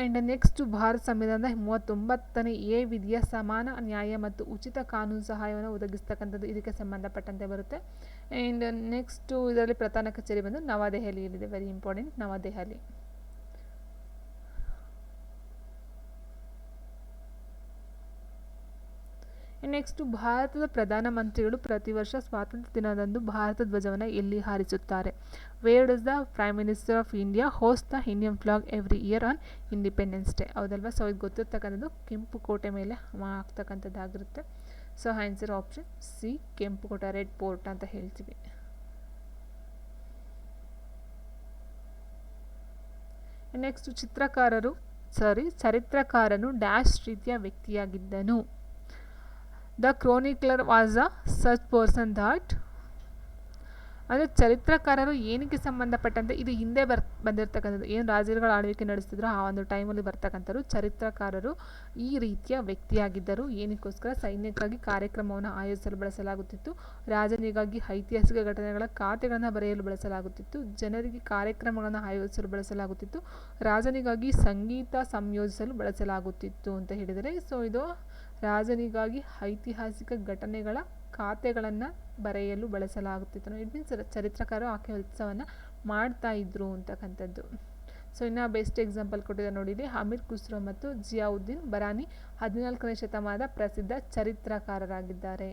ಆ್ಯಂಡ್ ನೆಕ್ಸ್ಟ್ ಭಾರತ ಸಂವಿಧಾನದ 39ನೇ ವಿಧಿಯ ಸಮಾನ ನ್ಯಾಯ ಮತ್ತು ಉಚಿತ ಕಾನೂನು ಸಹಾಯವನ್ನು ಒದಗಿಸ್ತಕ್ಕಂಥದ್ದು ಇದಕ್ಕೆ ಸಂಬಂಧಪಟ್ಟಂತೆ ಬರುತ್ತೆ. ಆ್ಯಂಡ್ ನೆಕ್ಸ್ಟು ಇದರಲ್ಲಿ ಪ್ರಧಾನ ಕಚೇರಿ ಬಂದು ನವದೆಹಲಿಯಲ್ಲಿದೆ. ವೆರಿ ಇಂಪಾರ್ಟೆಂಟ್, ನವದೆಹಲಿ. ನೆಕ್ಸ್ಟು ಭಾರತದ ಪ್ರಧಾನಮಂತ್ರಿಗಳು ಪ್ರತಿ ವರ್ಷ ಸ್ವಾತಂತ್ರ್ಯ ದಿನದಂದು ಭಾರತ ಧ್ವಜವನ್ನು ಎಲ್ಲಿ ಹಾರಿಸುತ್ತಾರೆ? Where does the prime minister of India host the Indian flag every year on Independence Day? ಹೌದಲ್ವಾ? ಸೊ ಇದು ಗೊತ್ತಿರ್ತಕ್ಕಂಥದ್ದು ಕೆಂಪು ಕೋಟೆ ಮೇಲೆ ಆಗ್ತಕ್ಕಂಥದ್ದಾಗಿರುತ್ತೆ. ಸೊ ಆನ್ಸರ್ ಆಪ್ಷನ್ ಸಿ, ಕೆಂಪು ಕೋಟೆ, ರೆಡ್ ಪೋರ್ಟ್ ಅಂತ ಹೇಳ್ತೀವಿ. ನೆಕ್ಸ್ಟ್ ಚರಿತ್ರಕಾರನು ಡ್ಯಾಶ್ ರೀತಿಯ ವ್ಯಕ್ತಿಯಾಗಿದ್ದನು? The chronicler was a such person that. ಅಂದರೆ ಚರಿತ್ರಕಾರರು ಏನಕ್ಕೆ ಸಂಬಂಧಪಟ್ಟಂತೆ ಇದು ಹಿಂದೆ ಬಂದಿರತಕ್ಕಂಥದ್ದು, ಏನು ರಾಜರುಗಳ ಆಳ್ವಿಕೆ ನಡೆಸ್ತಿದ್ರು ಆ ಒಂದು ಟೈಮಲ್ಲಿ ಬರ್ತಕ್ಕಂಥವ್ರು ಚರಿತ್ರಕಾರರು ಈ ರೀತಿಯ ವ್ಯಕ್ತಿಯಾಗಿದ್ದರು. ಏನಕ್ಕೋಸ್ಕರ? ಸೈನ್ಯಕ್ಕಾಗಿ ಕಾರ್ಯಕ್ರಮವನ್ನು ಆಯೋಜಿಸಲು ಬಳಸಲಾಗುತ್ತಿತ್ತು, ರಾಜನಿಗಾಗಿ ಐತಿಹಾಸಿಕ ಘಟನೆಗಳ ಖಾತೆಗಳನ್ನು ಬರೆಯಲು ಬಳಸಲಾಗುತ್ತಿತ್ತು, ಜನರಿಗೆ ಕಾರ್ಯಕ್ರಮಗಳನ್ನು ಆಯೋಜಿಸಲು ಬಳಸಲಾಗುತ್ತಿತ್ತು, ರಾಜನಿಗಾಗಿ ಸಂಗೀತ ಸಂಯೋಜಿಸಲು ಬಳಸಲಾಗುತ್ತಿತ್ತು ಅಂತ ಹೇಳಿದರೆ, ಸೊ ಇದು ರಾಜನಿಗಾಗಿ ಐತಿಹಾಸಿಕ ಘಟನೆಗಳ ಖಾತೆಗಳನ್ನು ಬರೆಯಲು ಬಳಸಲಾಗುತ್ತಿತ್ತು. ಇಟ್ ಮೀನ್ಸ್ ಚರಿತ್ರಕಾರರು ಆ ಕೆಲಸವನ್ನು ಮಾಡ್ತಾ ಇದ್ರು ಅಂತಕ್ಕಂಥದ್ದು. ಸೊ ಇನ್ನು ಬೆಸ್ಟ್ ಎಕ್ಸಾಂಪಲ್ ಕೊಟ್ಟಿದ್ದಾರೆ ನೋಡಿ ಇಲ್ಲಿ, ಅಮೀರ್ ಖುಸ್ರೋ ಮತ್ತು ಜಿಯಾವುದ್ದೀನ್ ಬರಾನಿ 14ನೇ ಶತಮಾನದ ಪ್ರಸಿದ್ಧ ಚರಿತ್ರಕಾರರಾಗಿದ್ದಾರೆ.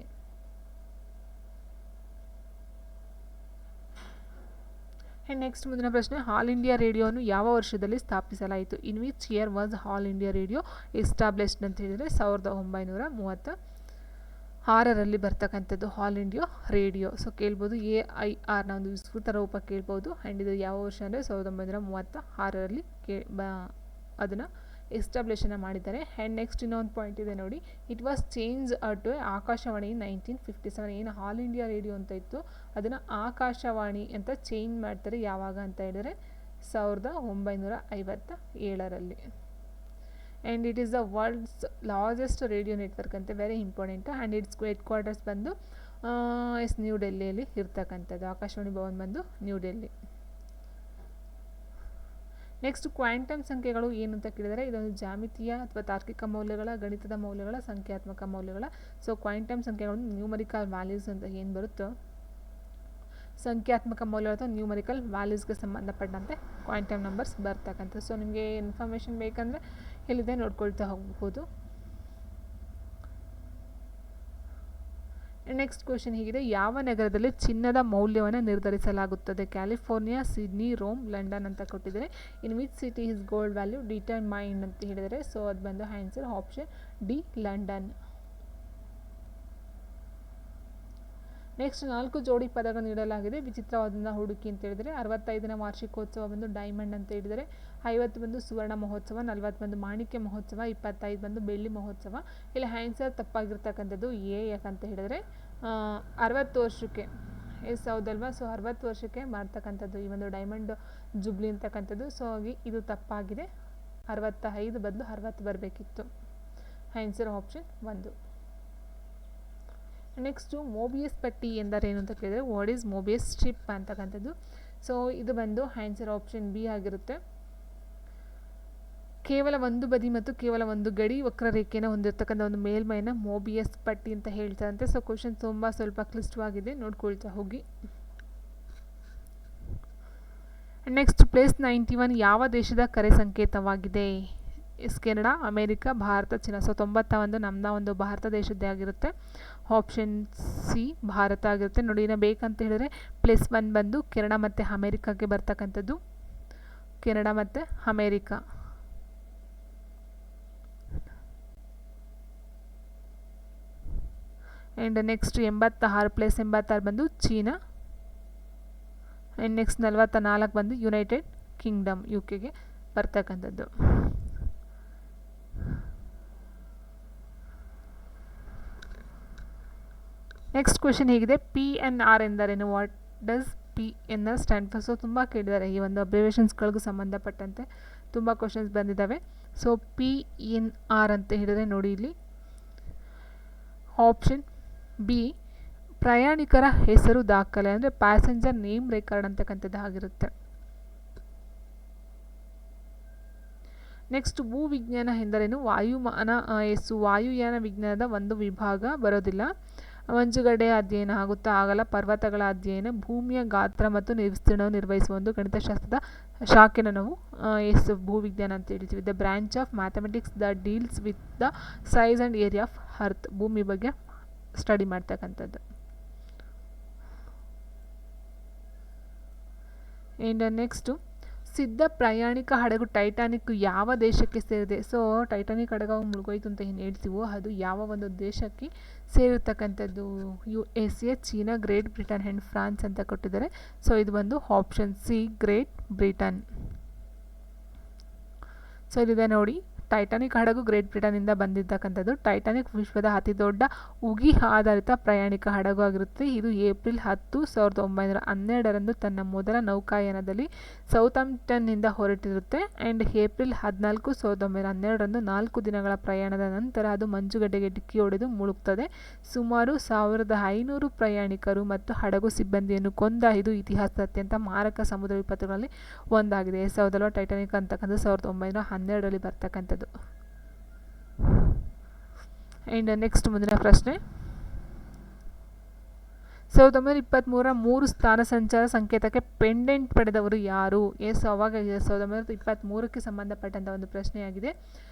ನೆಕ್ಸ್ಟ್ ಮುಂದಿನ ಪ್ರಶ್ನೆ, ಆಲ್ ಇಂಡಿಯಾ ರೇಡಿಯೋನು ಯಾವ ವರ್ಷದಲ್ಲಿ ಸ್ಥಾಪಿಸಲಾಯಿತು? In which year was all India radio established ಅಂತ ಹೇಳಿದರೆ 1936ರಲ್ಲಿ ಬರ್ತಕ್ಕಂಥದ್ದು ಆಲ್ ಇಂಡಿಯಾ ರೇಡಿಯೋ. ಸೊ ಕೇಳ್ಬೋದು AIRನ ಒಂದು ವಿಸ್ತೃತ ರೂಪ ಕೇಳ್ಬೋದು. ಆ್ಯಂಡ್ ಇದು ಯಾವ ವರ್ಷ ಅಂದರೆ 1936ರಲ್ಲಿ ಅದನ್ನು ಎಸ್ಟಾಬ್ಲಿಷನ್ನು ಮಾಡಿದ್ದಾರೆ. ಆ್ಯಂಡ್ ನೆಕ್ಸ್ಟ್ ಇನ್ನೊಂದು ಪಾಯಿಂಟ್ ಇದೆ ನೋಡಿ, it was change to Akashvani 1957. ಏನು ಆಲ್ ಇಂಡಿಯಾ ರೇಡಿಯೋ ಅಂತ ಇತ್ತು ಅದನ್ನು ಆಕಾಶವಾಣಿ ಅಂತ ಚೇಂಜ್ ಮಾಡ್ತಾರೆ. ಯಾವಾಗ ಅಂತ ಹೇಳಿದರೆ 1957ರಲ್ಲಿ. And it is the world's largest radio network ಅಂತ, very important. And its headquarters ಬಂದು ನ್ಯೂ ಡೆಲ್ಲಿಯಲ್ಲಿ ಇರ್ತಕ್ಕಂಥದ್ದು. ಆಕಾಶವಾಣಿ ಭವನ್ ಬಂದು ನ್ಯೂ ಡೆಲ್ಲಿ. ನೆಕ್ಸ್ಟ್ ಕ್ವಾಂಟಮ್ ಸಂಖ್ಯೆಗಳು ಏನು ಅಂತ ಕೇಳಿದರೆ, ಇದೊಂದು ಜಾಮಿತೀಯ ಅಥವಾ ತಾರ್ಕಿಕ ಮೌಲ್ಯಗಳ, ಗಣಿತದ ಮೌಲ್ಯಗಳ, ಸಂಖ್ಯಾತ್ಮಕ ಮೌಲ್ಯಗಳ. ಸೊ ಕ್ವಾಂಟಮ್ ಸಂಖ್ಯೆಗಳು ನ್ಯೂಮರಿಕಲ್ ವ್ಯಾಲ್ಯೂಸ್ ಅಂತ ಏನು ಬರುತ್ತೋ, ಸಂಖ್ಯಾತ್ಮಕ ಮೌಲ್ಯ ಅಥವಾ ನ್ಯೂಮರಿಕಲ್ ವ್ಯಾಲ್ಯೂಸ್ಗೆ ಸಂಬಂಧಪಟ್ಟಂತೆ ಕ್ವಾಂಟಮ್ ನಂಬರ್ಸ್ ಬರ್ತಕ್ಕಂಥ. ಸೊ ನಿಮಗೆ ಇನ್ಫಾರ್ಮೇಷನ್ ಬೇಕಂದರೆ ಎಲ್ಲಿದೆ ನೋಡ್ಕೊಳ್ತಾ ಹೋಗ್ಬೋದು. ನೆಕ್ಸ್ಟ್ ಕ್ವೆಶನ್ ಹೀಗಿದೆ, ಯಾವ ನಗರದಲ್ಲಿ ಚಿನ್ನದ ಮೌಲ್ಯವನ್ನು ನಿರ್ಧರಿಸಲಾಗುತ್ತದೆ? ಕ್ಯಾಲಿಫೋರ್ನಿಯಾ, ಸಿಡ್ನಿ, ರೋಮ್, ಲಂಡನ್ ಅಂತ ಕೊಟ್ಟಿದ್ದಾರೆ. In which city is gold value determined ಅಂತ ಹೇಳಿದರೆ, ಸೊ ಅದು ಬಂದು answer option D, London. Next 4 ಜೋಡಿ ಪದಗಳು ನೀಡಲಾಗಿದೆ, ವಿಚಿತ್ರವಾದನ್ನ ಹುಡುಕಿ ಅಂತ ಹೇಳಿದರೆ. 65ನೇ ವಾರ್ಷಿಕೋತ್ಸವ ಬಂದು ಡೈಮಂಡ್ ಅಂತ ಹೇಳಿದರೆ, 50 ಬಂದು ಸುವರ್ಣ ಮಹೋತ್ಸವ, 40 ಬಂದು ಮಾಣಿಕ್ಯ ಮಹೋತ್ಸವ, 25 ಬಂದು ಬೆಳ್ಳಿ ಮಹೋತ್ಸವ. ಇಲ್ಲಿ ಆನ್ಸರ್ ತಪ್ಪಾಗಿರ್ತಕ್ಕಂಥದ್ದು ಎ. ಯಾಕಂತ ಹೇಳಿದರೆ 60 ವರ್ಷಕ್ಕೆ ಹೌದಲ್ವಾ? ಸೊ 60 ವರ್ಷಕ್ಕೆ ಮಾಡ್ತಕ್ಕಂಥದ್ದು ಈ ಒಂದು ಡೈಮಂಡ್ ಜುಬ್ಲಿ ಅಂತಕ್ಕಂಥದ್ದು. ಸೊ ಹಾಗೆ ಇದು ತಪ್ಪಾಗಿದೆ. 65 ಬದಲು 60 ಬರಬೇಕಿತ್ತು. Answer option 1. ನೆಕ್ಸ್ಟು ಮೋಬಿಯಸ್ ಪಟ್ಟಿ ಎಂದರೇನು ಅಂತ ಕೇಳಿದರೆ, ವಾಟ್ ಈಸ್ ಮೋಬಿಯಸ್ ಸ್ಟ್ರಿಪ್ ಅಂತಕ್ಕಂಥದ್ದು. ಸೊ ಇದು ಬಂದು ಆನ್ಸರ್ ಆಪ್ಷನ್ ಬಿ ಆಗಿರುತ್ತೆ. ಕೇವಲ ಒಂದು ಬದಿ ಮತ್ತು ಕೇವಲ ಒಂದು ಗಡಿ ವಕ್ರರೇಖೆಯನ್ನು ಹೊಂದಿರತಕ್ಕಂಥ ಒಂದು ಮೇಲ್ಮೈನ ಮೋಬಿಯಸ್ ಪಟ್ಟಿ ಅಂತ ಹೇಳ್ತಾರಂತೆ. ಸೊ ಕ್ವಶನ್ ತುಂಬ ಸ್ವಲ್ಪ ಕ್ಲಿಷ್ಟವಾಗಿದೆ, ನೋಡ್ಕೊಳ್ತಾ ಹೋಗಿ. ನೆಕ್ಸ್ಟ್ ಪ್ಲೇಸ್ 91 ಯಾವ ದೇಶದ ಕರೆ ಸಂಕೇತವಾಗಿದೆ? Canada, America, Bharat, China. So 91 ನಮ್ಮದ ಒಂದು ಭಾರತ ದೇಶದ್ದೇ ಆಗಿರುತ್ತೆ. ಆಪ್ಷನ್ ಸಿ ಭಾರತ ಆಗಿರುತ್ತೆ. ನೋಡಿ ಏನೋ ಬೇಕಂತ ಹೇಳಿದ್ರೆ +1 ಬಂದು ಕೆನಡಾ ಮತ್ತು ಅಮೇರಿಕಾಗೆ ಬರ್ತಕ್ಕಂಥದ್ದು. ಕೆನಡಾ ಮತ್ತು ಅಮೇರಿಕಾ. ಆ್ಯಂಡ್ ನೆಕ್ಸ್ಟ್ 86 ಪ್ಲೇಸ್ 86 ಬಂದು ಚೀನಾ. ಆ್ಯಂಡ್ ನೆಕ್ಸ್ಟ್ 44 ಬಂದು ಯುನೈಟೆಡ್ ಕಿಂಗ್ಡಮ್ UK ಬರ್ತಕ್ಕಂಥದ್ದು. ನೆಕ್ಸ್ಟ್ ಕ್ವೆಶನ್ ಹೇಗಿದೆ, PNR ಎಂದರೇನು, what does PNR stand for? So ತುಂಬ ಕೇಳಿದ್ದಾರೆ ಈ ಒಂದು ಅಬ್ರಿವೇಷನ್ಸ್ಗಳಿಗೂ ಸಂಬಂಧಪಟ್ಟಂತೆ ತುಂಬ ಕ್ವೆಶನ್ಸ್ ಬಂದಿದ್ದಾವೆ. ಸೊ PNR ಅಂತ ಹೇಳಿದರೆ ನೋಡಿ ಇಲ್ಲಿ ಆಪ್ಷನ್ ಬಿ ಪ್ರಯಾಣಿಕರ ಹೆಸರು ದಾಖಲೆ, ಅಂದರೆ ಪ್ಯಾಸೆಂಜರ್ ನೇಮ್ ರೆಕಾರ್ಡ್ ಅಂತಕ್ಕಂಥದ್ದು ಆಗಿರುತ್ತೆ. ನೆಕ್ಸ್ಟ್ ಭೂವಿಜ್ಞಾನ ಎಂದರೇನು, ವಾಯುಯಾನ ವಿಜ್ಞಾನದ ಒಂದು ವಿಭಾಗ ಬರೋದಿಲ್ಲ. ಮಂಜುಗಡ್ಡೆಯ ಅಧ್ಯಯನ ಆಗುತ್ತಾ ಆಗಲ್ಲ. ಪರ್ವತಗಳ ಅಧ್ಯಯನ, ಭೂಮಿಯ ಗಾತ್ರ ಮತ್ತು ವಿಸ್ತೀರ್ಣವನ್ನು ನಿರ್ವಹಿಸುವ ಒಂದು ಗಣಿತಶಾಸ್ತ್ರದ ಶಾಖೆನ ನಾವು ಭೂವಿಜ್ಞಾನ ಅಂತ ಹೇಳ್ತೀವಿ. The branch of mathematics the deals with the size and area of earth, ಭೂಮಿ ಬಗ್ಗೆ ಸ್ಟಡಿ ಮಾಡ್ತಕ್ಕಂಥದ್ದು. ಆ್ಯಂಡ್ ನೆಕ್ಸ್ಟು ಸಿದ್ಧ ಪ್ರಯಾಣಿಕ ಹಡಗು ಟೈಟಾನಿಕ್ ಯಾವ ದೇಶಕ್ಕೆ ಸೇರಿದೆ? ಸೊ ಟೈಟಾನಿಕ್ ಹಡಗು ಮುಳುಗೋಯ್ತು ಅಂತ ಏನು ಹೇಳ್ತೀವೋ ಅದು ಯಾವ ಒಂದು ದೇಶಕ್ಕೆ ಸೇರಿರ್ತಕ್ಕಂಥದ್ದು? USA, China, great Britain and France ಅಂತ ಕೊಟ್ಟಿದ್ದಾರೆ. ಸೊ ಇದು ಬಂದು option C great Britain. So ಇದಿದೆ ನೋಡಿ, ಟೈಟಾನಿಕ್ ಹಡಗು ಗ್ರೇಟ್ ಬ್ರಿಟನ್ನಿಂದ ಬಂದಿರ್ತಕ್ಕಂಥದ್ದು. ಟೈಟಾನಿಕ್ ವಿಶ್ವದ ಅತಿ ದೊಡ್ಡ ಉಗಿ ಆಧಾರಿತ ಪ್ರಯಾಣಿಕ ಹಡಗು ಆಗಿರುತ್ತೆ. ಇದು ಏಪ್ರಿಲ್ 10, 1912 ತನ್ನ ಮೊದಲ ನೌಕಾಯಾನದಲ್ಲಿ ಸೌತಾಂಪ್ಟನ್ನಿಂದ ಹೊರಟಿರುತ್ತೆ. ಆ್ಯಂಡ್ ಏಪ್ರಿಲ್ 14, 1912 4 ದಿನಗಳ ಪ್ರಯಾಣದ ನಂತರ ಅದು ಮಂಜುಗಡ್ಡೆಗೆ ಡಿಕ್ಕಿ ಹೊಡೆದು ಮುಳುಗ್ತದೆ. ಸುಮಾರು 1500 ಪ್ರಯಾಣಿಕರು ಮತ್ತು ಹಡಗು ಸಿಬ್ಬಂದಿಯನ್ನು ಕೊಂದ ಇದು ಇತಿಹಾಸದ ಅತ್ಯಂತ ಮಾರಕ ಸಮುದ್ರ ವಿಪತ್ತುಗಳಲ್ಲಿ ಒಂದಾಗಿದೆ. ಹೌದಲ್ವ, ಟೈಟಾನಿಕ್ ಅಂತಕ್ಕಂಥ 1912 ಬರ್ತಕ್ಕಂಥದ್ದು. ಆ್ಯಂಡ್ ನೆಕ್ಸ್ಟ್ ಮುಂದಿನ ಪ್ರಶ್ನೆ, 1923 3 ಸ್ಥಾನ ಸಂಚಾರ ಸಂಕೇತಕ್ಕೆ ಪೆಂಡೆಂಟ್ ಪಡೆದವರು ಯಾರು? ಅವಾಗ 1923ಕ್ಕೆ ಸಂಬಂಧಪಟ್ಟಂಥ ಒಂದು ಪ್ರಶ್ನೆಯಾಗಿದೆ.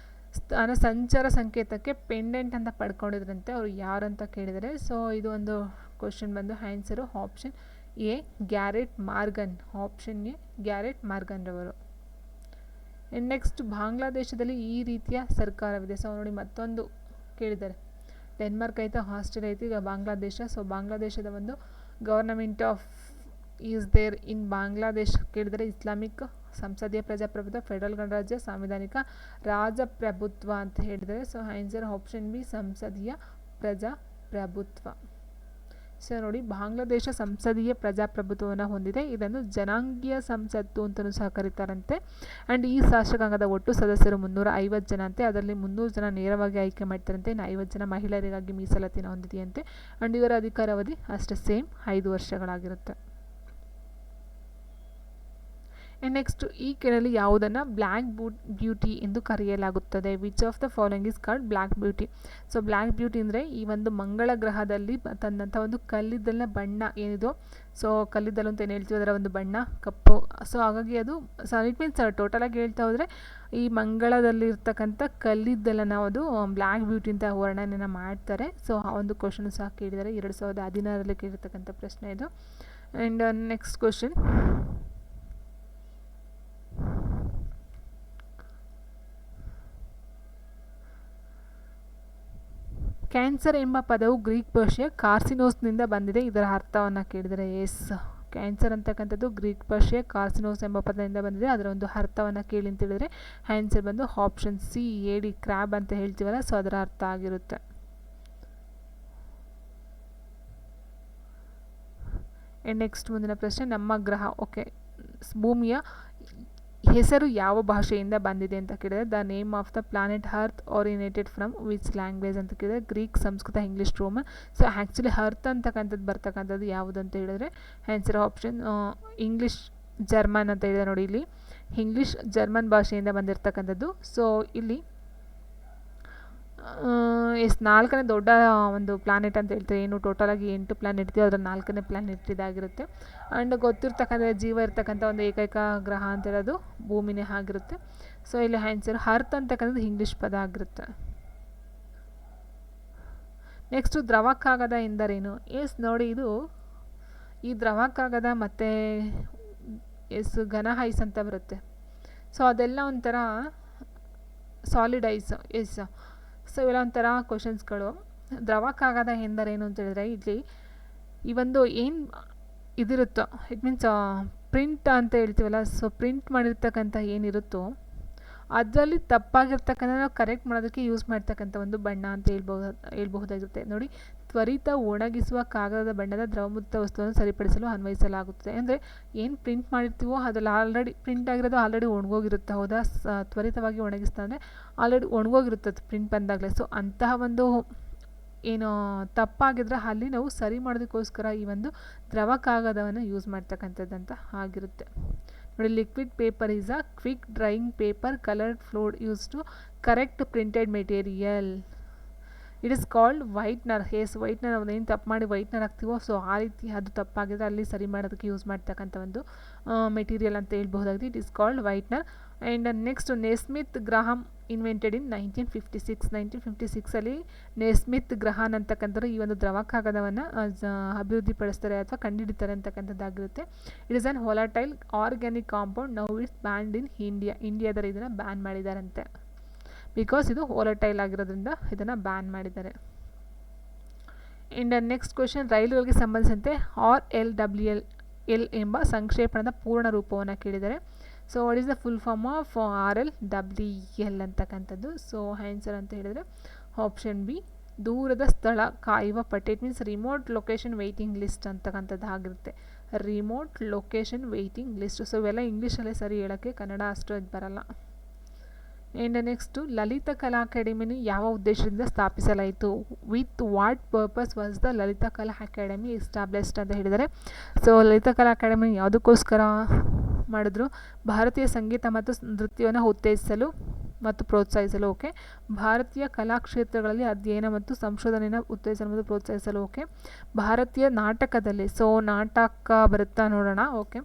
ಸ್ಥಾನ ಸಂಚಾರ ಸಂಕೇತಕ್ಕೆ ಪೆಂಡೆಂಟ್ ಅಂತ ಪಡ್ಕೊಂಡಿದ್ರಂತೆ, ಅವರು ಯಾರು ಅಂತ ಕೇಳಿದರೆ. ಸೊ ಇದು ಒಂದು ಕ್ವಶನ್ ಬಂದು answer option A Garrett Morgan. Option A Garrett Morgan ರವರು. ನೆಕ್ಸ್ಟ್ ಬಾಂಗ್ಲಾದೇಶದಲ್ಲಿ ಈ ರೀತಿಯ ಸರ್ಕಾರವಿದೆ. ಸೊ ನೋಡಿ ಮತ್ತೊಂದು ಕೇಳಿದ್ದಾರೆ, ಡೆನ್ಮಾರ್ಕ್ ಐತೆ, ಆಸ್ಟ್ರೇಲಿಯಾ ಐತೆ, ಈಗ ಬಾಂಗ್ಲಾದೇಶ. ಸೊ ಬಾಂಗ್ಲಾದೇಶದ ಒಂದು government of is there in Bangladesh ಕೇಳಿದರೆ ಇಸ್ಲಾಮಿಕ್ ಸಂಸದೀಯ ಪ್ರಜಾಪ್ರಭುತ್ವ, ಫೆಡರಲ್ ಗಣರಾಜ್ಯ, ಸಾಂವಿಧಾನಿಕ ರಾಜಪ್ರಭುತ್ವ ಅಂತ ಹೇಳಿದರೆ. ಸೊ ಆನ್ಸರ್ ಆಪ್ಷನ್ ಬಿ ಸಂಸದೀಯ ಪ್ರಜಾಪ್ರಭುತ್ವ. ಸೊ ನೋಡಿ, ಬಾಂಗ್ಲಾದೇಶ ಸಂಸದೀಯ ಪ್ರಜಾಪ್ರಭುತ್ವವನ್ನು ಹೊಂದಿದೆ. ಇದನ್ನು ಜನಾಂಗೀಯ ಸಂಸತ್ತು ಅಂತಲೂ ಸಹ ಕರೀತಾರಂತೆ. ಆ್ಯಂಡ್ ಈ ಶಾಸಕಾಂಗದ ಒಟ್ಟು ಸದಸ್ಯರು 350 ಜನ ಅಂತೆ. ಅದರಲ್ಲಿ 300 ಜನ ನೇರವಾಗಿ ಆಯ್ಕೆ ಮಾಡ್ತಾರಂತೆ, ಇನ್ನು 50 ಜನ ಮಹಿಳೆಯರಿಗಾಗಿ ಮೀಸಲಾತಿನ ಹೊಂದಿದೆಯಂತೆ. ಆ್ಯಂಡ್ ಇವರ ಅಧಿಕಾರಾವಧಿ ಅಷ್ಟೇ ಸೇಮ್ 5 ವರ್ಷಗಳಾಗಿರುತ್ತೆ. ನೆಕ್ಸ್ಟ್ ಈ ಕೆಳಲ್ಲಿ ಯಾವುದನ್ನು ಬ್ಲ್ಯಾಕ್ ಬ್ಯೂಟಿ ಎಂದು ಕರೆಯಲಾಗುತ್ತದೆ? Which of the following is called black beauty? So black beauty ಅಂದರೆ ಈ ಒಂದು ಮಂಗಳ ಗ್ರಹದಲ್ಲಿ ತಂದಂಥ ಒಂದು ಕಲ್ಲಿದ್ದಲಿನ ಬಣ್ಣ ಏನಿದೋ, ಸೊ ಕಲ್ಲಿದ್ದಲು ಅಂತ ಏನು ಹೇಳ್ತೀವಿ ಅದರ ಒಂದು ಬಣ್ಣ ಕಪ್ಪು. ಸೊ ಹಾಗಾಗಿ ಅದು ಇಟ್ ಮೀನ್ಸ್ ಟೋಟಲಾಗಿ ಹೇಳ್ತಾ ಹೋದರೆ ಈ ಮಂಗಳದಲ್ಲಿರ್ತಕ್ಕಂಥ ಕಲ್ಲಿದ್ದಲನ್ನು ಅದು ಬ್ಲ್ಯಾಕ್ ಬ್ಯೂಟಿ ಅಂತ ವರ್ಣನೆಯನ್ನು ಮಾಡ್ತಾರೆ. ಸೊ ಆ ಒಂದು ಕ್ವಶನ್ ಸಹ ಕೇಳಿದ್ದಾರೆ, 2016ರಲ್ಲಿ ಕೇಳಿರ್ತಕ್ಕಂಥ ಪ್ರಶ್ನೆ ಇದು. ಆ್ಯಂಡ್ ನೆಕ್ಸ್ಟ್ ಕ್ವಶನ್, ಕ್ಯಾನ್ಸರ್ ಎಂಬ ಪದವು ಗ್ರೀಕ್ ಭಾಷೆಯ ಕಾರ್ಸಿನೋಸ್ನಿಂದ ಬಂದಿದೆ, ಇದರ ಅರ್ಥವನ್ನು ಕೇಳಿದರೆ. ಎಸ್, ಕ್ಯಾನ್ಸರ್ ಅಂತಕ್ಕಂಥದ್ದು ಗ್ರೀಕ್ ಭಾಷೆಯ ಕಾರ್ಸಿನೋಸ್ ಎಂಬ ಪದದಿಂದ ಬಂದಿದೆ, ಅದರ ಒಂದು ಅರ್ಥವನ್ನು ಕೇಳಿ ಅಂತ ಹೇಳಿದರೆ ಆನ್ಸರ್ ಬಂದು ಆಪ್ಷನ್ ಸಿ ಏಡಿ, ಕ್ರ್ಯಾಬ್ ಅಂತ ಹೇಳ್ತೀವಲ್ಲ, ಸೊ ಅದರ ಅರ್ಥ ಆಗಿರುತ್ತೆ. ನೆಕ್ಸ್ಟ್ ಮುಂದಿನ ಪ್ರಶ್ನೆ, ನಮ್ಮ ಗ್ರಹ ಓಕೆ ಭೂಮಿಯ ಹೆಸರು ಯಾವ ಭಾಷೆಯಿಂದ ಬಂದಿದೆ ಅಂತ ಕೇಳಿದರೆ, the name of the planet earth originated from which language ಅಂತ ಕೇಳಿದರೆ, Greek, Sanskrit, English, Roman. So actually earth ಅಂತಕ್ಕಂಥದ್ದು ಬರ್ತಕ್ಕಂಥದ್ದು ಯಾವುದು ಅಂತ ಹೇಳಿದರೆ ಆನ್ಸರ್ ಆಪ್ಷನ್ ಇಂಗ್ಲೀಷ್, ಜರ್ಮನ್ ಅಂತ ಹೇಳಿದೆ ನೋಡಿ ಇಲ್ಲಿ, ಇಂಗ್ಲೀಷ್ ಜರ್ಮನ್ ಭಾಷೆಯಿಂದ ಬಂದಿರತಕ್ಕಂಥದ್ದು. ಸೊ ಇಲ್ಲಿ 4ನೇ ದೊಡ್ಡ ಒಂದು ಪ್ಲಾನೆಟ್ ಅಂತ ಹೇಳ್ತಾರೆ, ಏನು ಟೋಟಲಾಗಿ 8 ಪ್ಲಾನೆಟ್ ಇದೆಯೋ ಅದರ 4ನೇ ಪ್ಲಾನೆಟ್ ಇದಾಗಿರುತ್ತೆ. ಆ್ಯಂಡ್ ಗೊತ್ತಿರ್ತಕ್ಕಂಥ ಜೀವ ಇರ್ತಕ್ಕಂಥ ಒಂದು ಏಕೈಕ ಗ್ರಹ ಅಂತ ಹೇಳೋದು ಭೂಮಿನೇ ಆಗಿರುತ್ತೆ. ಸೊ ಇಲ್ಲಿ ಆನ್ಸರ್ ಅರ್ತ್ ಅಂತಕ್ಕಂಥದ್ದು ಇಂಗ್ಲೀಷ್ ಪದ ಆಗಿರುತ್ತೆ. ನೆಕ್ಸ್ಟು ದ್ರವ ಕಾಗದ ಎಂದರೇನು? ಎಸ್ ನೋಡಿ, ಇದು ಈ ದ್ರವ ಕಾಗದ ಮತ್ತು ಘನ ಐಸ್ ಅಂತ ಬರುತ್ತೆ. ಸೊ ಅದೆಲ್ಲ ಒಂಥರ ಸಾಲಿಡ್ ಐಸ್. ಎಸ್, ಸೊ ಇವೆಲ್ಲ ಒಂಥರ ಕ್ವಶನ್ಸ್ಗಳು. ದ್ರವ ಕಾಗದ ಎಂದರೇನು ಅಂತ ಹೇಳಿದ್ರೆ ಇಲ್ಲಿ ಈ ಒಂದು ಏನು ಇದಿರುತ್ತೋ ಇಟ್ ಮೀನ್ಸ್ ಪ್ರಿಂಟ್ ಅಂತ ಹೇಳ್ತೀವಲ್ಲ, ಸೊ ಪ್ರಿಂಟ್ ಮಾಡಿರ್ತಕ್ಕಂಥ ಏನಿರುತ್ತೋ ಅದರಲ್ಲಿ ತಪ್ಪಾಗಿರ್ತಕ್ಕಂಥ ನಾವು ಕರೆಕ್ಟ್ ಮಾಡೋದಕ್ಕೆ ಯೂಸ್ ಮಾಡ್ತಕ್ಕಂಥ ಒಂದು ಬಣ್ಣ ಅಂತ ಹೇಳ್ಬಹುದಾಗಿರುತ್ತೆ. ನೋಡಿ, ತ್ವರಿತ ಒಣಗಿಸುವ ಕಾಗದದ ಬಣ್ಣದ ದ್ರವಮುಕ್ತ ವಸ್ತುವನ್ನು ಸರಿಪಡಿಸಲು ಅನ್ವಯಿಸಲಾಗುತ್ತದೆ. ಅಂದರೆ ಏನು ಪ್ರಿಂಟ್ ಮಾಡಿರ್ತೀವೋ ಅದ್ರಲ್ಲಿ ಆಲ್ರೆಡಿ ಪ್ರಿಂಟ್ ಆಗಿರೋದು ಆಲ್ರೆಡಿ ಒಣಗೋಗಿರುತ್ತೆ. ಹೌದಾ, ತ್ವರಿತವಾಗಿ ಒಣಗಿಸ್ತಾ ಅಂದರೆ ಆಲ್ರೆಡಿ ಒಣಗೋಗಿರುತ್ತೆ ಪ್ರಿಂಟ್ ಬಂದಾಗಲೇ. ಸೊ ಅಂತಹ ಒಂದು ಏನು ತಪ್ಪಾಗಿದ್ರೆ ಅಲ್ಲಿ ನಾವು ಸರಿ ಮಾಡೋದಕ್ಕೋಸ್ಕರ ಈ ಒಂದು ದ್ರವ ಕಾಗದವನ್ನು ಯೂಸ್ ಮಾಡ್ತಕ್ಕಂಥದ್ದಂತ ಆಗಿರುತ್ತೆ. ನೋಡಿ, liquid paper is a quick drying paper coloured fluid use to correct printed material. It is called whitener. Whitener ನಾವು ಏನು ತಪ್ಪು ಮಾಡಿ ವೈಟ್ನರ್ ಹಾಕ್ತೀವೋ, ಸೊ ಆ ರೀತಿ ಅದು ತಪ್ಪಾಗಿದ್ರೆ ಅಲ್ಲಿ ಸರಿ ಮಾಡೋದಕ್ಕೆ ಯೂಸ್ ಮಾಡ್ತಕ್ಕಂಥ ಒಂದು ಮೆಟೀರಿಯಲ್ ಅಂತ ಹೇಳ್ಬಹುದಾಗಿದೆ. It is called whitener. And next, Nesmith Graham invented in 1956. 1956 Nesmith Graham ಅಂತಕ್ಕಂಥವ್ರು ಈ ಒಂದು ದ್ರವ ಕಾಗದವನ್ನು ಅಭಿವೃದ್ಧಿಪಡಿಸ್ತಾರೆ ಅಥವಾ ಕಂಡುಹಿಡಿತಾರೆ ಅಂತಕ್ಕಂಥದ್ದಾಗಿರುತ್ತೆ. It is an volatile organic compound. Now it's banned in ಇಂಡಿಯಾದಲ್ಲಿ ಇದನ್ನು ಬ್ಯಾನ್ ಮಾಡಿದಾರಂತೆ. ಬಿಕಾಸ್ ಇದು ಹೊಲಟೈಲ್ ಆಗಿರೋದ್ರಿಂದ ಇದನ್ನು ಬ್ಯಾನ್ ಮಾಡಿದ್ದಾರೆ. ಇಂಡ್ ನೆಕ್ಸ್ಟ್ ಕ್ವೆಶನ್, ರೈಲುಗಳಿಗೆ ಸಂಬಂಧಿಸಿದಂತೆ RLWL ಎಂಬ ಸಂಕ್ಷೇಪಣದ ಪೂರ್ಣ ರೂಪವನ್ನು ಕೇಳಿದ್ದಾರೆ. So what is the full form of RLWL ಅಂತಕ್ಕಂಥದ್ದು? ಸೊ ಆನ್ಸರ್ ಅಂತ ಹೇಳಿದರೆ ಆಪ್ಷನ್ ಬಿ, ದೂರದ ಸ್ಥಳ ಕಾಯುವ ಪಟ್ಟಿ. It means remote location waiting list ಅಂತಕ್ಕಂಥದ್ದು ಆಗಿರುತ್ತೆ. Remote location waiting list. So ಇವೆಲ್ಲ ಇಂಗ್ಲೀಷಲ್ಲೇ ಸರಿ ಹೇಳೋಕ್ಕೆ, ಕನ್ನಡ ಅಷ್ಟು ಬರಲ್ಲ. ಆ್ಯಂಡ್ ನೆಕ್ಸ್ಟು, ಲಲಿತ ಕಲಾ ಅಕಾಡೆಮಿಯನ್ನು ಯಾವ ಉದ್ದೇಶದಿಂದ ಸ್ಥಾಪಿಸಲಾಯಿತು? With what purpose was the Lalit Kala academy established ಅಂತ ಹೇಳಿದ್ದಾರೆ. ಸೊ ಲಲಿತ ಕಲಾ ಅಕಾಡೆಮಿ ಯಾವುದಕ್ಕೋಸ್ಕರ ಮಾಡಿದ್ರು? ಭಾರತೀಯ ಸಂಗೀತ ಮತ್ತು ನೃತ್ಯವನ್ನು ಉತ್ತೇಜಿಸಲು ಮತ್ತು ಪ್ರೋತ್ಸಾಹಿಸಲು. ಓಕೆ. ಭಾರತೀಯ ಕಲಾಕ್ಷೇತ್ರಗಳಲ್ಲಿ ಅಧ್ಯಯನ ಮತ್ತು ಸಂಶೋಧನೆಯನ್ನು ಉತ್ತೇಜಿಸಲು ಮತ್ತು ಪ್ರೋತ್ಸಾಹಿಸಲು. ಓಕೆ. ಭಾರತೀಯ ನಾಟಕದಲ್ಲಿ, ಸೊ ನಾಟಕ ಬರುತ್ತಾ ನೋಡೋಣ. ಓಕೆ.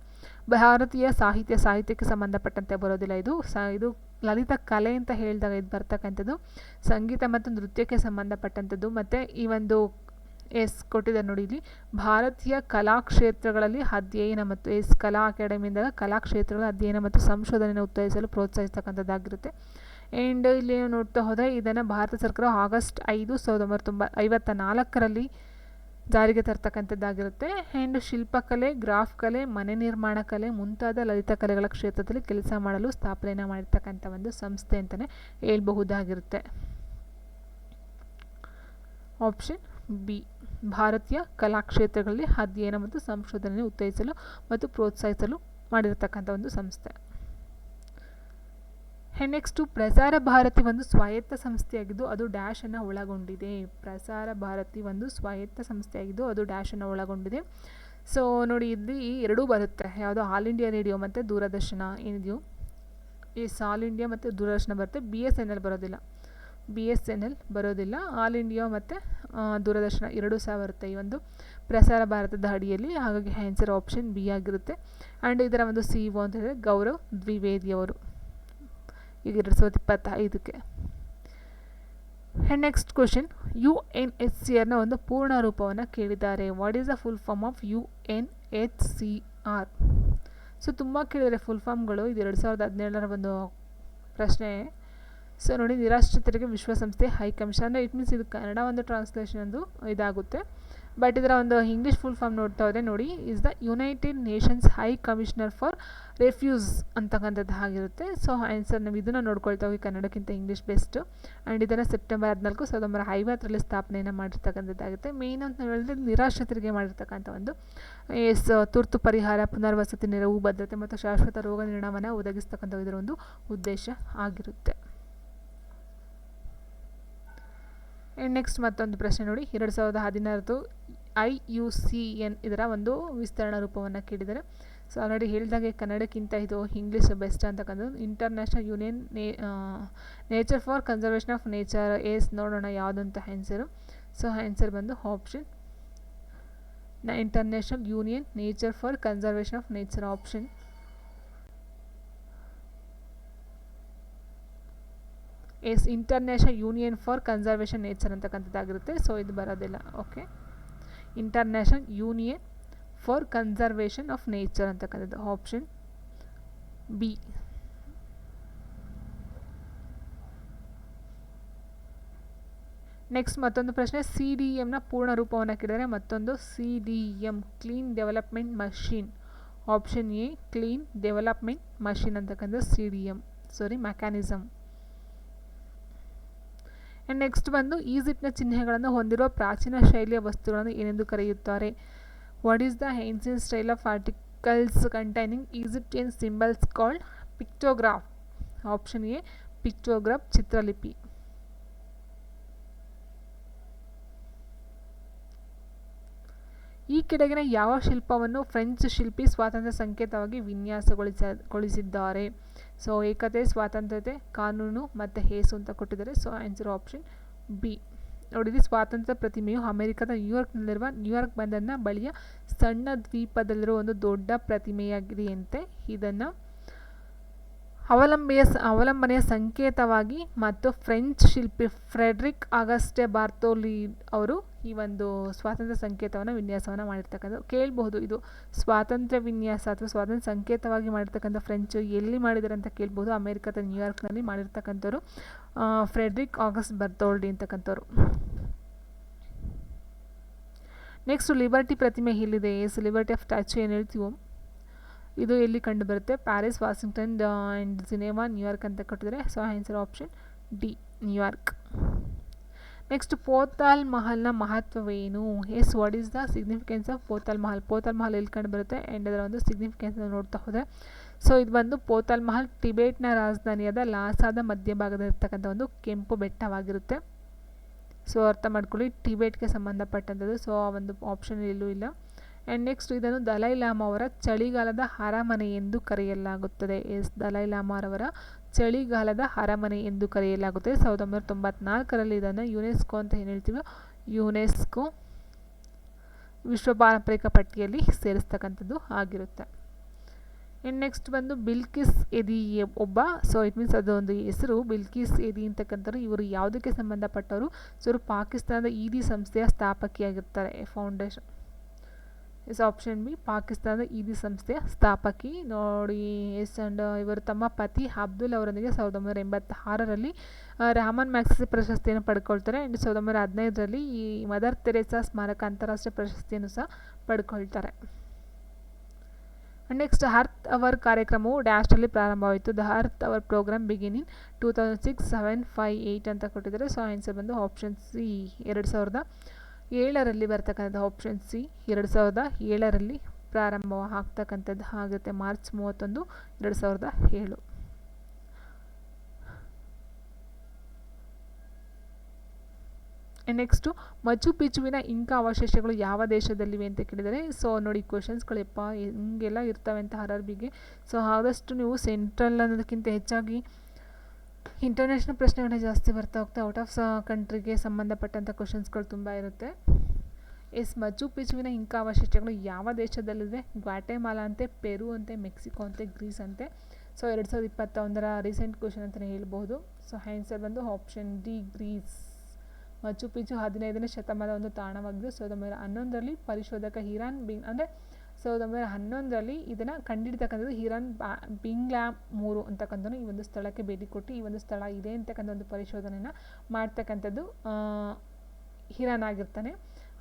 ಭಾರತೀಯ ಸಾಹಿತ್ಯಕ್ಕೆ ಸಂಬಂಧಪಟ್ಟಂತೆ ಬರೋದಿಲ್ಲ ಇದು. ಇದು ಲಲಿತ ಕಲೆ ಅಂತ ಹೇಳಿದಾಗ ಇದು ಬರ್ತಕ್ಕಂಥದ್ದು ಸಂಗೀತ ಮತ್ತು ನೃತ್ಯಕ್ಕೆ ಸಂಬಂಧಪಟ್ಟಂಥದ್ದು. ಮತ್ತು ಈ ಒಂದು ಕೊಟ್ಟಿದ್ದಾರೆ ನೋಡಿ ಇಲ್ಲಿ, ಭಾರತೀಯ ಕಲಾಕ್ಷೇತ್ರಗಳಲ್ಲಿ ಅಧ್ಯಯನ ಮತ್ತು ಕಲಾ ಅಕಾಡೆಮಿಯಿಂದ ಕಲಾಕ್ಷೇತ್ರಗಳ ಅಧ್ಯಯನ ಮತ್ತು ಸಂಶೋಧನೆಯನ್ನು ಉತ್ತೇಜಿಸಲು ಪ್ರೋತ್ಸಾಹಿಸ್ತಕ್ಕಂಥದ್ದಾಗಿರುತ್ತೆ. ಆ್ಯಂಡ್ ಇಲ್ಲಿ ನೋಡ್ತಾ ಹೋದರೆ ಇದನ್ನು ಭಾರತ ಸರ್ಕಾರ ಆಗಸ್ಟ್ 5, 1954 ಜಾರಿಗೆ ತರ್ತಕ್ಕಂಥದ್ದಾಗಿರುತ್ತೆ. ಆ್ಯಂಡ್ ಶಿಲ್ಪಕಲೆ, ಗ್ರಾಫ್ ಕಲೆ, ಮನೆ ನಿರ್ಮಾಣ ಕಲೆ ಮುಂತಾದ ಲಲಿತ ಕಲೆಗಳ ಕ್ಷೇತ್ರದಲ್ಲಿ ಕೆಲಸ ಮಾಡಲು ಸ್ಥಾಪನೆಯನ್ನು ಮಾಡಿರ್ತಕ್ಕಂಥ ಒಂದು ಸಂಸ್ಥೆ ಅಂತಲೇ ಹೇಳ್ಬಹುದಾಗಿರುತ್ತೆ. ಆಪ್ಷನ್ ಬಿ, ಭಾರತೀಯ ಕಲಾಕ್ಷೇತ್ರಗಳಲ್ಲಿ ಅಧ್ಯಯನ ಮತ್ತು ಸಂಶೋಧನೆ ಉತ್ತೇಜಿಸಲು ಮತ್ತು ಪ್ರೋತ್ಸಾಹಿಸಲು ಮಾಡಿರ್ತಕ್ಕಂಥ ಒಂದು ಸಂಸ್ಥೆ. ನೆಕ್ಸ್ಟು, ಪ್ರಸಾರ ಭಾರತಿ ಒಂದು ಸ್ವಾಯತ್ತ ಸಂಸ್ಥೆಯಾಗಿದ್ದು ಅದು ಡ್ಯಾಶನ್ನು ಒಳಗೊಂಡಿದೆ. ಪ್ರಸಾರ ಭಾರತಿ ಒಂದು ಸ್ವಾಯತ್ತ ಸಂಸ್ಥೆಯಾಗಿದ್ದು ಅದು ಡ್ಯಾಶನ್ನು ಒಳಗೊಂಡಿದೆ. ಸೊ ನೋಡಿ, ಇಲ್ಲಿ ಎರಡೂ ಬರುತ್ತೆ. ಯಾವುದೋ ಆಲ್ ಇಂಡಿಯಾ ರೇಡಿಯೋ ಮತ್ತು ದೂರದರ್ಶನ ಏನಿದೆಯೋ, ಆಲ್ ಇಂಡಿಯಾ ಮತ್ತು ದೂರದರ್ಶನ ಬರುತ್ತೆ. BSNL ಬರೋದಿಲ್ಲ. ಆಲ್ ಇಂಡಿಯಾ ಮತ್ತು ದೂರದರ್ಶನ ಎರಡೂ ಸಹ ಬರುತ್ತೆ ಈ ಒಂದು ಪ್ರಸಾರ ಭಾರತದ ಅಡಿಯಲ್ಲಿ. ಹಾಗಾಗಿ ಆನ್ಸರ್ ಆಪ್ಷನ್ ಬಿ ಆಗಿರುತ್ತೆ. ಆ್ಯಂಡ್ ಇದರ ಒಂದು CEO ಅಂತ ಹೇಳಿದ್ರೆ ಗೌರವ್ ದ್ವಿವೇದಿ ಅವರು, ಈಗ 2025ಕ್ಕೆ. ಆ್ಯಂಡ್ ನೆಕ್ಸ್ಟ್ ಕ್ವೆಶನ್, UNHCRನ ಒಂದು ಪೂರ್ಣ ರೂಪವನ್ನು ಕೇಳಿದ್ದಾರೆ. What is the full form of UNHCR? So ತುಂಬ ಕೇಳಿದರೆ ಫುಲ್ ಫಾರ್ಮ್ಗಳು. ಇದು 2017ರ ಒಂದು ಪ್ರಶ್ನೆ. ಸೊ ನೋಡಿ, ನಿರಾಶ್ರಿತರಿಗೆ ವಿಶ್ವಸಂಸ್ಥೆ ಹೈ ಕಮಿಷನ್ ಅಂದರೆ ಇಟ್ ಮೀನ್ಸ್ ಇದು ಕನ್ನಡ ಒಂದು ಟ್ರಾನ್ಸ್ಲೇಷನ್ ಒಂದು ಇದಾಗುತ್ತೆ. ಬಟ್ ಇದರ ಒಂದು ಇಂಗ್ಲೀಷ್ ಫುಲ್ ಫಾರ್ಮ್ ನೋಡ್ತಾ ಹೋದರೆ ನೋಡಿ, is the United Nations high commissioner for refuse ಅಂತಕ್ಕಂಥದ್ದು ಆಗಿರುತ್ತೆ. ಸೊ ಆನ್ಸರ್ ನಾವು ಇದನ್ನು ನೋಡ್ಕೊಳ್ತಾ ಹೋಗಿ ಕನ್ನಡಕ್ಕಿಂತ ಇಂಗ್ಲೀಷ್ ಬೆಸ್ಟ್. ಆ್ಯಂಡ್ ಇದನ್ನು ಸೆಪ್ಟೆಂಬರ್ 14, 1950 ಸ್ಥಾಪನೆಯನ್ನು ಮಾಡಿರ್ತಕ್ಕಂಥದ್ದಾಗುತ್ತೆ. ಮೇನ್ ಅಂತ ಹೇಳಿದ್ರೆ ನಿರಾಶ್ರಿತರಿಗೆ ಮಾಡಿರ್ತಕ್ಕಂಥ ಒಂದು ತುರ್ತು ಪರಿಹಾರ, ಪುನರ್ವಸತಿ, ನೆರವು, ಭದ್ರತೆ ಮತ್ತು ಶಾಶ್ವತ ರೋಗ ನಿರ್ಣಯವನ್ನು ಒದಗಿಸ್ತಕ್ಕಂಥ ಇದರ ಒಂದು ಉದ್ದೇಶ ಆಗಿರುತ್ತೆ. ಆ್ಯಂಡ್ ನೆಕ್ಸ್ಟ್ ಮತ್ತೊಂದು ಪ್ರಶ್ನೆ ನೋಡಿ, 2016 IUCN ಇದರ ಒಂದು ವಿಸ್ತರಣಾ ರೂಪವನ್ನು ಕೇಳಿದ್ದಾರೆ. ಸೊ ಆಲ್ರೆಡಿ ಹೇಳಿದಾಗೆ ಕನ್ನಡಕ್ಕಿಂತ ಇದು ಇಂಗ್ಲೀಷ್ ಬೆಸ್ಟ್ ಅಂತಕ್ಕಂಥದ್ದು. International union nature for conservation of nature. ನೋಡೋಣ ಯಾವುದಂತ ಆನ್ಸರು. ಸೊ ಆನ್ಸರ್ ಬಂದು option international union nature for conservation of nature. Option international union for conservation nature ಅಂತಕ್ಕಂಥದ್ದಾಗಿರುತ್ತೆ. ಸೊ ಇದು ಬರೋದಿಲ್ಲ. Okay. International union for conservation of nature ಅಂತಕ್ಕಂಥದ್ದು option B. Next ಮತ್ತೊಂದು ಪ್ರಶ್ನೆ, CDMನ ಪೂರ್ಣ ರೂಪವನ್ನು ಕೇಳಿದರೆ ಮತ್ತೊಂದು CDM clean development machine. Option A clean development machine ಅಂತಕ್ಕಂಥ CDM ಮೆಕ್ಯಾನಿಸಮ್. ಆ್ಯಂಡ್ ನೆಕ್ಸ್ಟ್ ಬಂದು ಈಜಿಪ್ಟ್ನ ಚಿಹ್ನೆಗಳನ್ನು ಹೊಂದಿರುವ ಪ್ರಾಚೀನ ಶೈಲಿಯ ವಸ್ತುಗಳನ್ನು ಏನೆಂದು ಕರೆಯುತ್ತಾರೆ? What is the ancient style of articles containing Egyptian symbols called pictograph? Option A pictograph ಚಿತ್ರಲಿಪಿ. ಈ ಕೆಳಗಿನ ಯಾವ ಶಿಲ್ಪವನ್ನು ಫ್ರೆಂಚ್ ಶಿಲ್ಪಿ ಸ್ವಾತಂತ್ರ್ಯ ಸಂಕೇತವಾಗಿ ವಿನ್ಯಾಸಗೊಳಿಸಿದ್ದಾರೆ? ಸೊ ಏಕತೆ, ಸ್ವಾತಂತ್ರ್ಯತೆ, ಕಾನೂನು ಮತ್ತು ಹೇಸು ಅಂತ ಕೊಟ್ಟಿದ್ದಾರೆ. So answer option B. ನೋಡಿರಿ, ಸ್ವಾತಂತ್ರ್ಯ ಪ್ರತಿಮೆಯು ಅಮೆರಿಕದ ನ್ಯೂಯಾರ್ಕ್ನಲ್ಲಿರುವ ನ್ಯೂಯಾರ್ಕ್ ಬಂದರಿನ ಬಳಿಯ ಸಣ್ಣ ದ್ವೀಪದಲ್ಲಿರುವ ಒಂದು ದೊಡ್ಡ ಪ್ರತಿಮೆಯಾಗಿದೆಯಂತೆ. ಇದನ್ನು ಅವಲಂಬನೆಯ ಸಂಕೇತವಾಗಿ ಮತ್ತು ಫ್ರೆಂಚ್ ಶಿಲ್ಪಿ ಫ್ರೆಡ್ರಿಕ್ ಆಗಸ್ಟೆ ಬಾರ್ತೋಲಿ ಅವರು ಈ ಒಂದು ಸ್ವಾತಂತ್ರ್ಯ ಸಂಕೇತವನ್ನು ವಿನ್ಯಾಸವನ್ನು ಮಾಡಿರ್ತಕ್ಕಂಥದ್ದು. ಕೇಳಬಹುದು, ಇದು ಸ್ವಾತಂತ್ರ್ಯ ವಿನ್ಯಾಸ ಅಥವಾ ಸ್ವಾತಂತ್ರ್ಯ ಸಂಕೇತವಾಗಿ ಮಾಡಿರ್ತಕ್ಕಂಥ ಫ್ರೆಂಚ್ ಎಲ್ಲಿ ಮಾಡಿದ್ದಾರೆ ಅಂತ ಕೇಳ್ಬೋದು. ಅಮೆರಿಕದ ನ್ಯೂಯಾರ್ಕ್ನಲ್ಲಿ ಮಾಡಿರ್ತಕ್ಕಂಥವ್ರು ಫ್ರೆಡ್ರಿಕ್ ಆಗಸ್ಟ್ ಬಾರ್ತೋಲ್ಡಿ ಅಂತಕ್ಕಂಥವ್ರು. ನೆಕ್ಸ್ಟ್ ಲಿಬರ್ಟಿ ಪ್ರತಿಮೆ ಎಲ್ಲಿದೆ? ಲಿಬರ್ಟಿ ಆಫ್ ಸ್ಟ್ಯಾಚ್ಯೂ ಏನು ಹೇಳ್ತೀವೋ ಇದು ಎಲ್ಲಿ ಕಂಡು ಬರುತ್ತೆ? Paris, Washington and Geneva, New York ಅಂತ ಕೊಟ್ಟಿದ್ದಾರೆ. So answer option D, New York. Next, Potala ಮಹಲ್ನ ಮಹತ್ವವೇನು? What is the significance of Potala Mahal? Potala Mahal ಎಲ್ಲಿ ಕಂಡು ಬರುತ್ತೆ ಆ್ಯಂಡ್ ಅದರ ಒಂದು ಸಿಗ್ನಿಫಿಕೆನ್ಸ್ ನೋಡ್ತಾ ಹೋದರೆ, ಸೊ ಇದು ಬಂದು ಪೋತಾಲ್ ಮಹಲ್ ಟಿಬೇಟ್ನ ರಾಜಧಾನಿಯಾದ ಲಾಸಾದ ಮಧ್ಯಭಾಗದಲ್ಲಿರ್ತಕ್ಕಂಥ ಒಂದು ಕೆಂಪು ಬೆಟ್ಟವಾಗಿರುತ್ತೆ. ಸೊ ಅರ್ಥ ಮಾಡ್ಕೊಳ್ಳಿ, ಟಿಬೇಟ್ಗೆ ಸಂಬಂಧಪಟ್ಟಂಥದ್ದು. ಸೊ ಆ ಒಂದು ಆಪ್ಷನ್ ಎಲ್ಲೂ ಇಲ್ಲ. ಆ್ಯಂಡ್ ನೆಕ್ಸ್ಟ್, ಇದನ್ನು ದಲೈ ಲಾಮಾ ಅವರ ಚಳಿಗಾಲದ ಅರಮನೆ ಎಂದು ಕರೆಯಲಾಗುತ್ತದೆ. ದಲೈ ಲಾಮಾರವರ ಚಳಿಗಾಲದ ಅರಮನೆ ಎಂದು ಕರೆಯಲಾಗುತ್ತದೆ. 1994ರಲ್ಲಿ ಇದನ್ನು ಯುನೆಸ್ಕೋ ಅಂತ ಏನು ಹೇಳ್ತೀವಿ, ಯುನೆಸ್ಕೋ ವಿಶ್ವ ಪಾರಂಪರಿಕ ಪಟ್ಟಿಯಲ್ಲಿ ಸೇರಿಸ್ತಕ್ಕಂಥದ್ದು ಆಗಿರುತ್ತೆ. ಆ್ಯಂಡ್ ನೆಕ್ಸ್ಟ್ ಬಂದು ಬಿಲ್ಕಿಸ್ ಎದಿ ಒಬ್ಬ, ಸೊ ಇಟ್ ಮೀನ್ಸ್ ಅದೊಂದು ಹೆಸರು ಬಿಲ್ಕಿಸ್ ಎದಿ ಅಂತಕ್ಕಂಥವ್ರು. ಇವರು ಯಾವುದಕ್ಕೆ ಸಂಬಂಧಪಟ್ಟವರು? ಸೊ ಇವರು ಪಾಕಿಸ್ತಾನದ ಈದಿ ಸಂಸ್ಥೆಯ ಸ್ಥಾಪಕಿಯಾಗಿರ್ತಾರೆ, ಫೌಂಡೇಶನ್. ಆಪ್ಷನ್ ಬಿ, ಪಾಕಿಸ್ತಾನದ ಈದಿ ಸಂಸ್ಥೆಯ ಸ್ಥಾಪಕಿ. ನೋಡಿ, ಆ್ಯಂಡ್ ಇವರು ತಮ್ಮ ಪತಿ ಅಬ್ದುಲ್ ಅವರೊಂದಿಗೆ 1986ರಲ್ಲಿ ರಾಮನ್ ಮ್ಯಾಗ್ಸೆಸೆ ಪ್ರಶಸ್ತಿಯನ್ನು ಪಡ್ಕೊಳ್ತಾರೆ. ಆ್ಯಂಡ್ 1915ರಲ್ಲಿ ಈ ಮದರ್ ತೆರೇಸಾ ಸ್ಮಾರಕ ಅಂತಾರಾಷ್ಟ್ರೀಯ ಪ್ರಶಸ್ತಿಯನ್ನು ಸಹ ಪಡ್ಕೊಳ್ತಾರೆ. ನೆಕ್ಸ್ಟ್, ಅರ್ತ್ ಅವರ್ ಕಾರ್ಯಕ್ರಮವು ಡ್ಯಾಶ್ನಲ್ಲಿ ಪ್ರಾರಂಭವಾಯಿತು. The earth hour programme begin in 2006, 7, 5, 8 ಅಂತ ಕೊಟ್ಟಿದ್ದಾರೆ. ಸೊ ಆನ್ಸರ್ ಬಂದು ಆಪ್ಷನ್ ಸಿ, 2007ರಲ್ಲಿ ಬರ್ತಕ್ಕಂಥದ್ದು. ಆಪ್ಷನ್ ಸಿ, 2007ರಲ್ಲಿ ಪ್ರಾರಂಭ ಆಗ್ತಕ್ಕಂಥದ್ದು ಆಗುತ್ತೆ. ಮಾರ್ಚ್ 31, 2007. ನೆಕ್ಸ್ಟು, ಮಚು ಪಿಚುವಿನ ಇಂಕಾ ಅವಶೇಷಗಳು ಯಾವ ದೇಶದಲ್ಲಿವೆ ಅಂತ ಕೇಳಿದರೆ, ಸೊ ನೋಡಿ ಕ್ವಶನ್ಸ್ಗಳೆಪ್ಪ ಹಿಂಗೆಲ್ಲ ಇರ್ತವೆ ಅಂತ RRBಗೆ. ಸೊ ಆದಷ್ಟು ನೀವು ಸೆಂಟ್ರಲ್ ಅನ್ನೋದಕ್ಕಿಂತ ಹೆಚ್ಚಾಗಿ ಇಂಟರ್ನ್ಯಾಷನಲ್ ಪ್ರಶ್ನೆಗಳೇ ಜಾಸ್ತಿ ಬರ್ತಾ ಹೋಗ್ತಾ ಔಟ್ ಆಫ್ ಕಂಟ್ರಿಗೆ ಸಂಬಂಧಪಟ್ಟಂಥ ಕ್ವಶನ್ಸ್ಗಳು ತುಂಬ ಇರುತ್ತೆ. ಮಚು ಪಿಚುವಿನ ಇಂಕಾ ಅವಶೇಷಗಳು ಯಾವ ದೇಶದಲ್ಲಿವೆ? ಗ್ವಾಟೆಮಾಲಾ ಅಂತೆ, ಪೆರು ಅಂತೆ, ಮೆಕ್ಸಿಕೋ ಅಂತೆ, ಗ್ರೀಸ್ ಅಂತೆ. ಸೊ 2021ರ ರೀಸೆಂಟ್ ಕ್ವಶನ್ ಅಂತಲೇ ಹೇಳ್ಬೋದು. ಸೊ ಆನ್ಸರ್ ಬಂದು ಆಪ್ಷನ್ ಡಿ, ಗ್ರೀಸ್. ಮಚು ಪಿಚು 15ನೇ ಶತಮಾನದ ಒಂದು ತಾಣವಾಗಿದ್ದು 1911ರಲ್ಲಿ ಪರಿಶೋಧಕ ಹಿರಾನ್ ಬಿಂಗ್, ಅಂದರೆ 1911ರಲ್ಲಿ ಇದನ್ನು ಕಂಡುಹಿಡಿತಕ್ಕಂಥದ್ದು ಹಿರಾನ್ ಬಿಂಗ್ಲಾ 3 ಅಂತಕ್ಕಂಥದ್ದು ಈ ಒಂದು ಸ್ಥಳಕ್ಕೆ ಭೇಟಿ ಕೊಟ್ಟು ಈ ಒಂದು ಸ್ಥಳ ಇದೆ ಅಂತಕ್ಕಂಥ ಒಂದು ಪರಿಶೋಧನೆಯನ್ನು ಮಾಡ್ತಕ್ಕಂಥದ್ದು ಹಿರಾನ್ ಆಗಿರ್ತಾನೆ.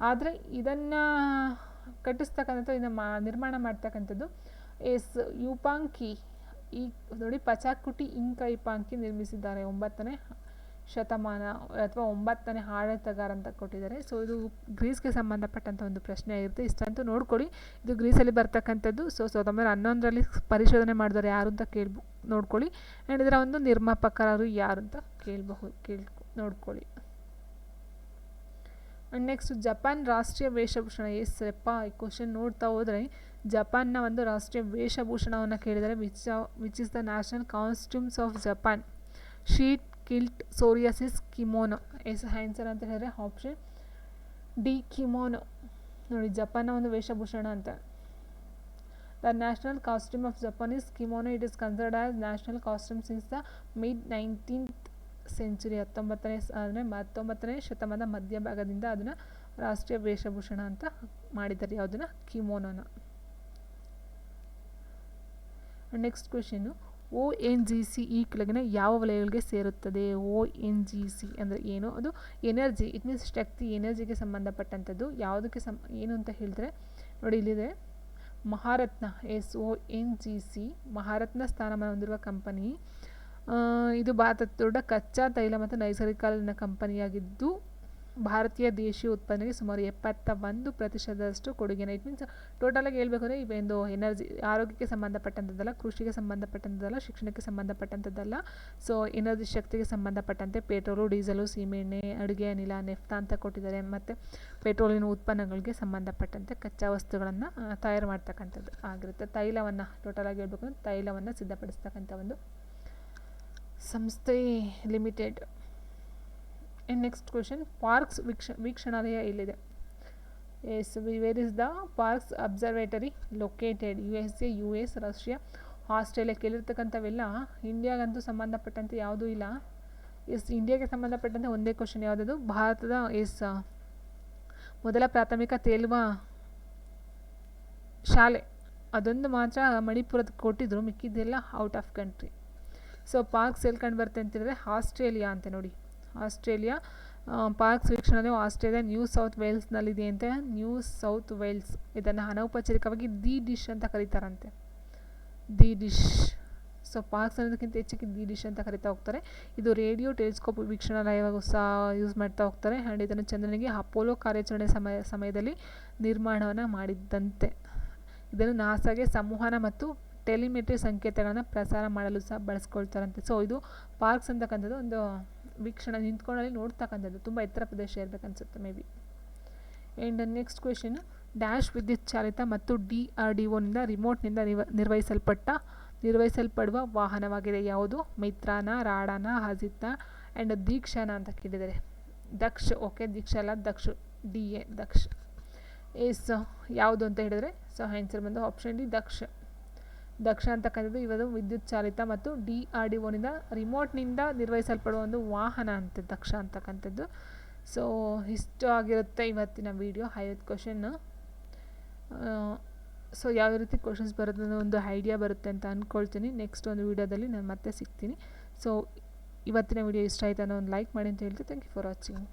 ಆದರೆ ಇದನ್ನು ಕಟ್ಟಿಸ್ತಕ್ಕಂಥದ್ದು, ಇದನ್ನು ನಿರ್ಮಾಣ ಮಾಡ್ತಕ್ಕಂಥದ್ದು ಯುಪಾಂಕಿ. ಈ ನೋಡಿ, ಪಚಾಕುಟಿ ಇಂಕಾ ಯುಪಾಂಕಿ ನಿರ್ಮಿಸಿದ್ದಾರೆ 9ನೇ ಶತಮಾನ ಅಥವಾ 9ನೇ ಆಡಳಿತಗಾರ ಅಂತ ಕೊಟ್ಟಿದ್ದಾರೆ. ಸೊ ಇದು ಗ್ರೀಸ್ಗೆ ಸಂಬಂಧಪಟ್ಟಂಥ ಒಂದು ಪ್ರಶ್ನೆ ಆಗಿರುತ್ತೆ. ಇಷ್ಟಂತೂ ನೋಡ್ಕೊಳ್ಳಿ, ಇದು ಗ್ರೀಸಲ್ಲಿ ಬರ್ತಕ್ಕಂಥದ್ದು. ಸೊ 1911ರಲ್ಲಿ ಪರಿಶೋಧನೆ ಮಾಡಿದವರು ಯಾರು ಅಂತ ನೋಡ್ಕೊಳ್ಳಿ. ಆ್ಯಂಡ್ ಇದರ ಒಂದು ನಿರ್ಮಾಪಕರು ಯಾರು ಅಂತ ನೋಡ್ಕೊಳ್ಳಿ. ಆ್ಯಂಡ್ ನೆಕ್ಸ್ಟ್, ಜಪಾನ್ ರಾಷ್ಟ್ರೀಯ ವೇಷಭೂಷಣ ಎಸ್ರಪ್ಪ. ಈ ಕ್ವಶನ್ ನೋಡ್ತಾ ಹೋದರೆ ಜಪಾನ್ನ ಒಂದು ರಾಷ್ಟ್ರೀಯ ವೇಷಭೂಷಣವನ್ನು ಕೇಳಿದರೆ which is the national costumes of Japan? Sheet, kilt, psoriasis, kimono. Answer ಅಂತ ಹೇಳಿದ್ರೆ ಆಪ್ಷನ್ ಡಿ, ಕಿಮೋನೋ. ನೋಡಿ, ಜಪಾನ್ನ ಒಂದು ವೇಷಭೂಷಣ ಅಂತ. The national costume of Japan is kimono. It is considered as national costume since the mid-19th century. 19ನೇ ಶತಮಾನದ ಮಧ್ಯಭಾಗದಿಂದ ಅದನ್ನು ರಾಷ್ಟ್ರೀಯ ವೇಷಭೂಷಣ ಅಂತ ಮಾಡಿದ್ದಾರೆ. ಯಾವುದನ್ನ? ಕಿಮೋನೋನ. ನೆಕ್ಸ್ಟ್ ಕ್ವೆಶನು, ONGC ಈ ಕೆಳಗಿನ ಯಾವ ವಲಯಗಳಿಗೆ ಸೇರುತ್ತದೆ? ONGC ಅಂದರೆ ಏನು? ಅದು ಎನರ್ಜಿ, ಇಟ್ ಮೀನ್ಸ್ ಶಕ್ತಿ, ಎನರ್ಜಿಗೆ ಸಂಬಂಧಪಟ್ಟಂಥದ್ದು. ಯಾವುದಕ್ಕೆ ಏನು ಅಂತ ಹೇಳಿದ್ರೆ ನೋಡಿ ಇಲ್ಲಿದೆ ಮಹಾರತ್ನ, SONGC ಮಹಾರತ್ನ ಸ್ಥಾನಮಾನ ಹೊಂದಿರುವ ಕಂಪನಿ. ಇದು ಭಾರತದ ದೊಡ್ಡ ಕಚ್ಚಾ ತೈಲ ಮತ್ತು ನೈಸರ್ಗಿಕ ಅನಿಲ ಕಂಪನಿಯಾಗಿದ್ದು ಭಾರತೀಯ ದೇಶೀಯ ಉತ್ಪಾದನೆಗೆ ಸುಮಾರು 71% ಕೊಡುಗೆನ. ಇಟ್ ಮೀನ್ಸ್ ಟೋಟಲಾಗಿ ಹೇಳ್ಬೇಕಂದ್ರೆ ಇವೆಂದು ಎನರ್ಜಿ, ಆರೋಗ್ಯಕ್ಕೆ ಸಂಬಂಧಪಟ್ಟಂಥದ್ದಲ್ಲ, ಕೃಷಿಗೆ ಸಂಬಂಧಪಟ್ಟಂಥದ್ದಲ್ಲ, ಶಿಕ್ಷಣಕ್ಕೆ ಸಂಬಂಧಪಟ್ಟಂಥದ್ದಲ್ಲ. ಸೊ ಎನರ್ಜಿ, ಶಕ್ತಿಗೆ ಸಂಬಂಧಪಟ್ಟಂತೆ ಪೆಟ್ರೋಲು, ಡೀಸೆಲು, ಸೀಮೆಎಣ್ಣೆ, ಅಡುಗೆ ಅನಿಲ, ನೆಫ್ತಾ ಅಂತ ಕೊಟ್ಟಿದ್ದಾರೆ. ಮತ್ತು ಪೆಟ್ರೋಲಿನ ಉತ್ಪನ್ನಗಳಿಗೆ ಸಂಬಂಧಪಟ್ಟಂತೆ ಕಚ್ಚಾ ವಸ್ತುಗಳನ್ನು ತಯಾರು ಮಾಡ್ತಕ್ಕಂಥದ್ದು ಆಗಿರುತ್ತೆ. ತೈಲವನ್ನು ಟೋಟಲಾಗಿ ಹೇಳ್ಬೇಕು ಅಂದರೆ ತೈಲವನ್ನು ಸಿದ್ಧಪಡಿಸ್ತಕ್ಕಂಥ ಒಂದು ಸಂಸ್ಥೆ ಲಿಮಿಟೆಡ್. ನೆಕ್ಸ್ಟ್ ಕ್ವೆಶನ್, ಪಾರ್ಕ್ಸ್ ವೀಕ್ಷಣಾಲಯ ಎಲ್ಲಿದೆ? Yes, where is the Parkes observatory located? USA, US, Russia, Australia. ಕೇಳಿರ್ತಕ್ಕಂಥವೆಲ್ಲ ಇಂಡಿಯಾಗಂತೂ ಸಂಬಂಧಪಟ್ಟಂತೆ ಯಾವುದೂ ಇಲ್ಲ. ಇಂಡಿಯಾಗೆ ಸಂಬಂಧಪಟ್ಟಂತೆ ಒಂದೇ ಕ್ವೆಶನ್ ಯಾವುದದು? ಭಾರತದ ಮೊದಲ ಪ್ರಾಥಮಿಕ ತೇಲುವ ಶಾಲೆ ಅದೊಂದು ಮಾತ್ರ ಮಣಿಪುರದ ಕೊಟ್ಟಿದ್ರು, ಮಿಕ್ಕಿದ್ದೆಲ್ಲ out of country. So Parkes ಎಲ್ಲಿ ಕಂಡು ಬರುತ್ತೆ ಅಂತೇಳಿದ್ರೆ ಆಸ್ಟ್ರೇಲಿಯಾ ಅಂತ ನೋಡಿ. ಆಸ್ಟ್ರೇಲಿಯಾ ಪಾರ್ಕ್ಸ್ ವೀಕ್ಷಣೆ ಆಸ್ಟ್ರೇಲಿಯಾ ನ್ಯೂ ಸೌತ್ ವೇಲ್ಸ್ನಲ್ಲಿದೆ ಅಂತೆ. ನ್ಯೂ ಸೌತ್ ವೇಲ್ಸ್ ಇದನ್ನು ಅನೌಪಚಾರಿಕವಾಗಿ ದಿ ಡಿಶ್ ಅಂತ ಕರೀತಾರಂತೆ. The dish. ಸೊ ಪಾರ್ಕ್ಸ್ ಅನ್ನೋದಕ್ಕಿಂತ ಹೆಚ್ಚಿಗೆ ದಿ ಡಿಶ್ ಅಂತ ಕರಿತಾ ಹೋಗ್ತಾರೆ. ಇದು ರೇಡಿಯೋ ಟೆಲಿಸ್ಕೋಪ್ ವೀಕ್ಷಣಾಲಯವಾಗೂ ಸಹ ಯೂಸ್ ಮಾಡ್ತಾ ಹೋಗ್ತಾರೆ. ಆ್ಯಂಡ್ ಇದನ್ನು ಚಂದ್ರನಿಗೆ ಅಪೋಲೋ ಕಾರ್ಯಾಚರಣೆ ಸಮಯದಲ್ಲಿ ನಿರ್ಮಾಣವನ್ನು ಮಾಡಿದ್ದಂತೆ. ಇದನ್ನು ನಾಸಾಗೆ ಸಂವಹನ ಮತ್ತು ಟೆಲಿಮೆಟ್ರಿ ಸಂಕೇತಗಳನ್ನು ಪ್ರಸಾರ ಮಾಡಲು ಸಹ ಬಳಸ್ಕೊಳ್ತಾರಂತೆ. ಸೊ ಇದು ಪಾರ್ಕ್ಸ್ ಅಂತಕ್ಕಂಥದ್ದು ಒಂದು ವೀಕ್ಷಣೆ ನಿಂತ್ಕೊಂಡಲ್ಲಿ ನೋಡ್ತಕ್ಕಂಥದ್ದು, ತುಂಬ ಎತ್ತರ ಪ್ರದೇಶ ಇರಬೇಕನ್ಸುತ್ತೆ may be. And next question, dash ವಿದ್ಯುತ್ ಚಾಲಿತ ಮತ್ತು DRDOನಿಂದ ರಿಮೋಟ್ನಿಂದ ನಿರ್ವಹಿಸಲ್ಪಡುವ ವಾಹನವಾಗಿದೆ ಯಾವುದು? ಮಿತ್ರಾನ, ರಾಡಾನ, ಹಜಿತ್ನ ಆ್ಯಂಡ್ ದೀಕ್ಷಾನ ಅಂತ ಕೇಳಿದ್ದಾರೆ. ದಕ್ಷ. ಓಕೆ, ದೀಕ್ಷಾ ಅಲ್ಲ, ದಕ್ಷ, DA ದಕ್ಷ. ಯಾವುದು ಅಂತ ಹೇಳಿದರೆ ಸೊ ಆನ್ಸರ್ ಬಂದು ಆಪ್ಷನ್ ಡಿ ದಕ್ಷ ಅಂತಕ್ಕಂಥದ್ದು ಇವತ್ತು ವಿದ್ಯುತ್ ಚಾಲಿತ ಮತ್ತು DRDOನಿಂದ ರಿಮೋಟ್ನಿಂದ ನಿರ್ವಹಿಸಲ್ಪಡುವ ಒಂದು ವಾಹನ ಅಂತೆ ದಕ್ಷ ಅಂತಕ್ಕಂಥದ್ದು. ಸೊ ಇಷ್ಟು ಆಗಿರುತ್ತೆ ಇವತ್ತಿನ ವಿಡಿಯೋ. 50 ಕ್ವೆಶನ್ನು. ಸೊ ಯಾವ ರೀತಿ ಕ್ವೆಶನ್ಸ್ ಬರುತ್ತೆ ಅನ್ನೋ ಒಂದು ಐಡಿಯಾ ಬರುತ್ತೆ ಅಂತ ಅಂದ್ಕೊಳ್ತೀನಿ. ನೆಕ್ಸ್ಟ್ ಒಂದು ವಿಡಿಯೋದಲ್ಲಿ ನಾನು ಮತ್ತೆ ಸಿಗ್ತೀನಿ. ಸೊ ಇವತ್ತಿನ ವಿಡಿಯೋ ಇಷ್ಟ ಆಯಿತು ಅನ್ನೋ ಒಂದು ಲೈಕ್ ಮಾಡಿ ಅಂತ ಹೇಳ್ತೀನಿ. Thank you for watching.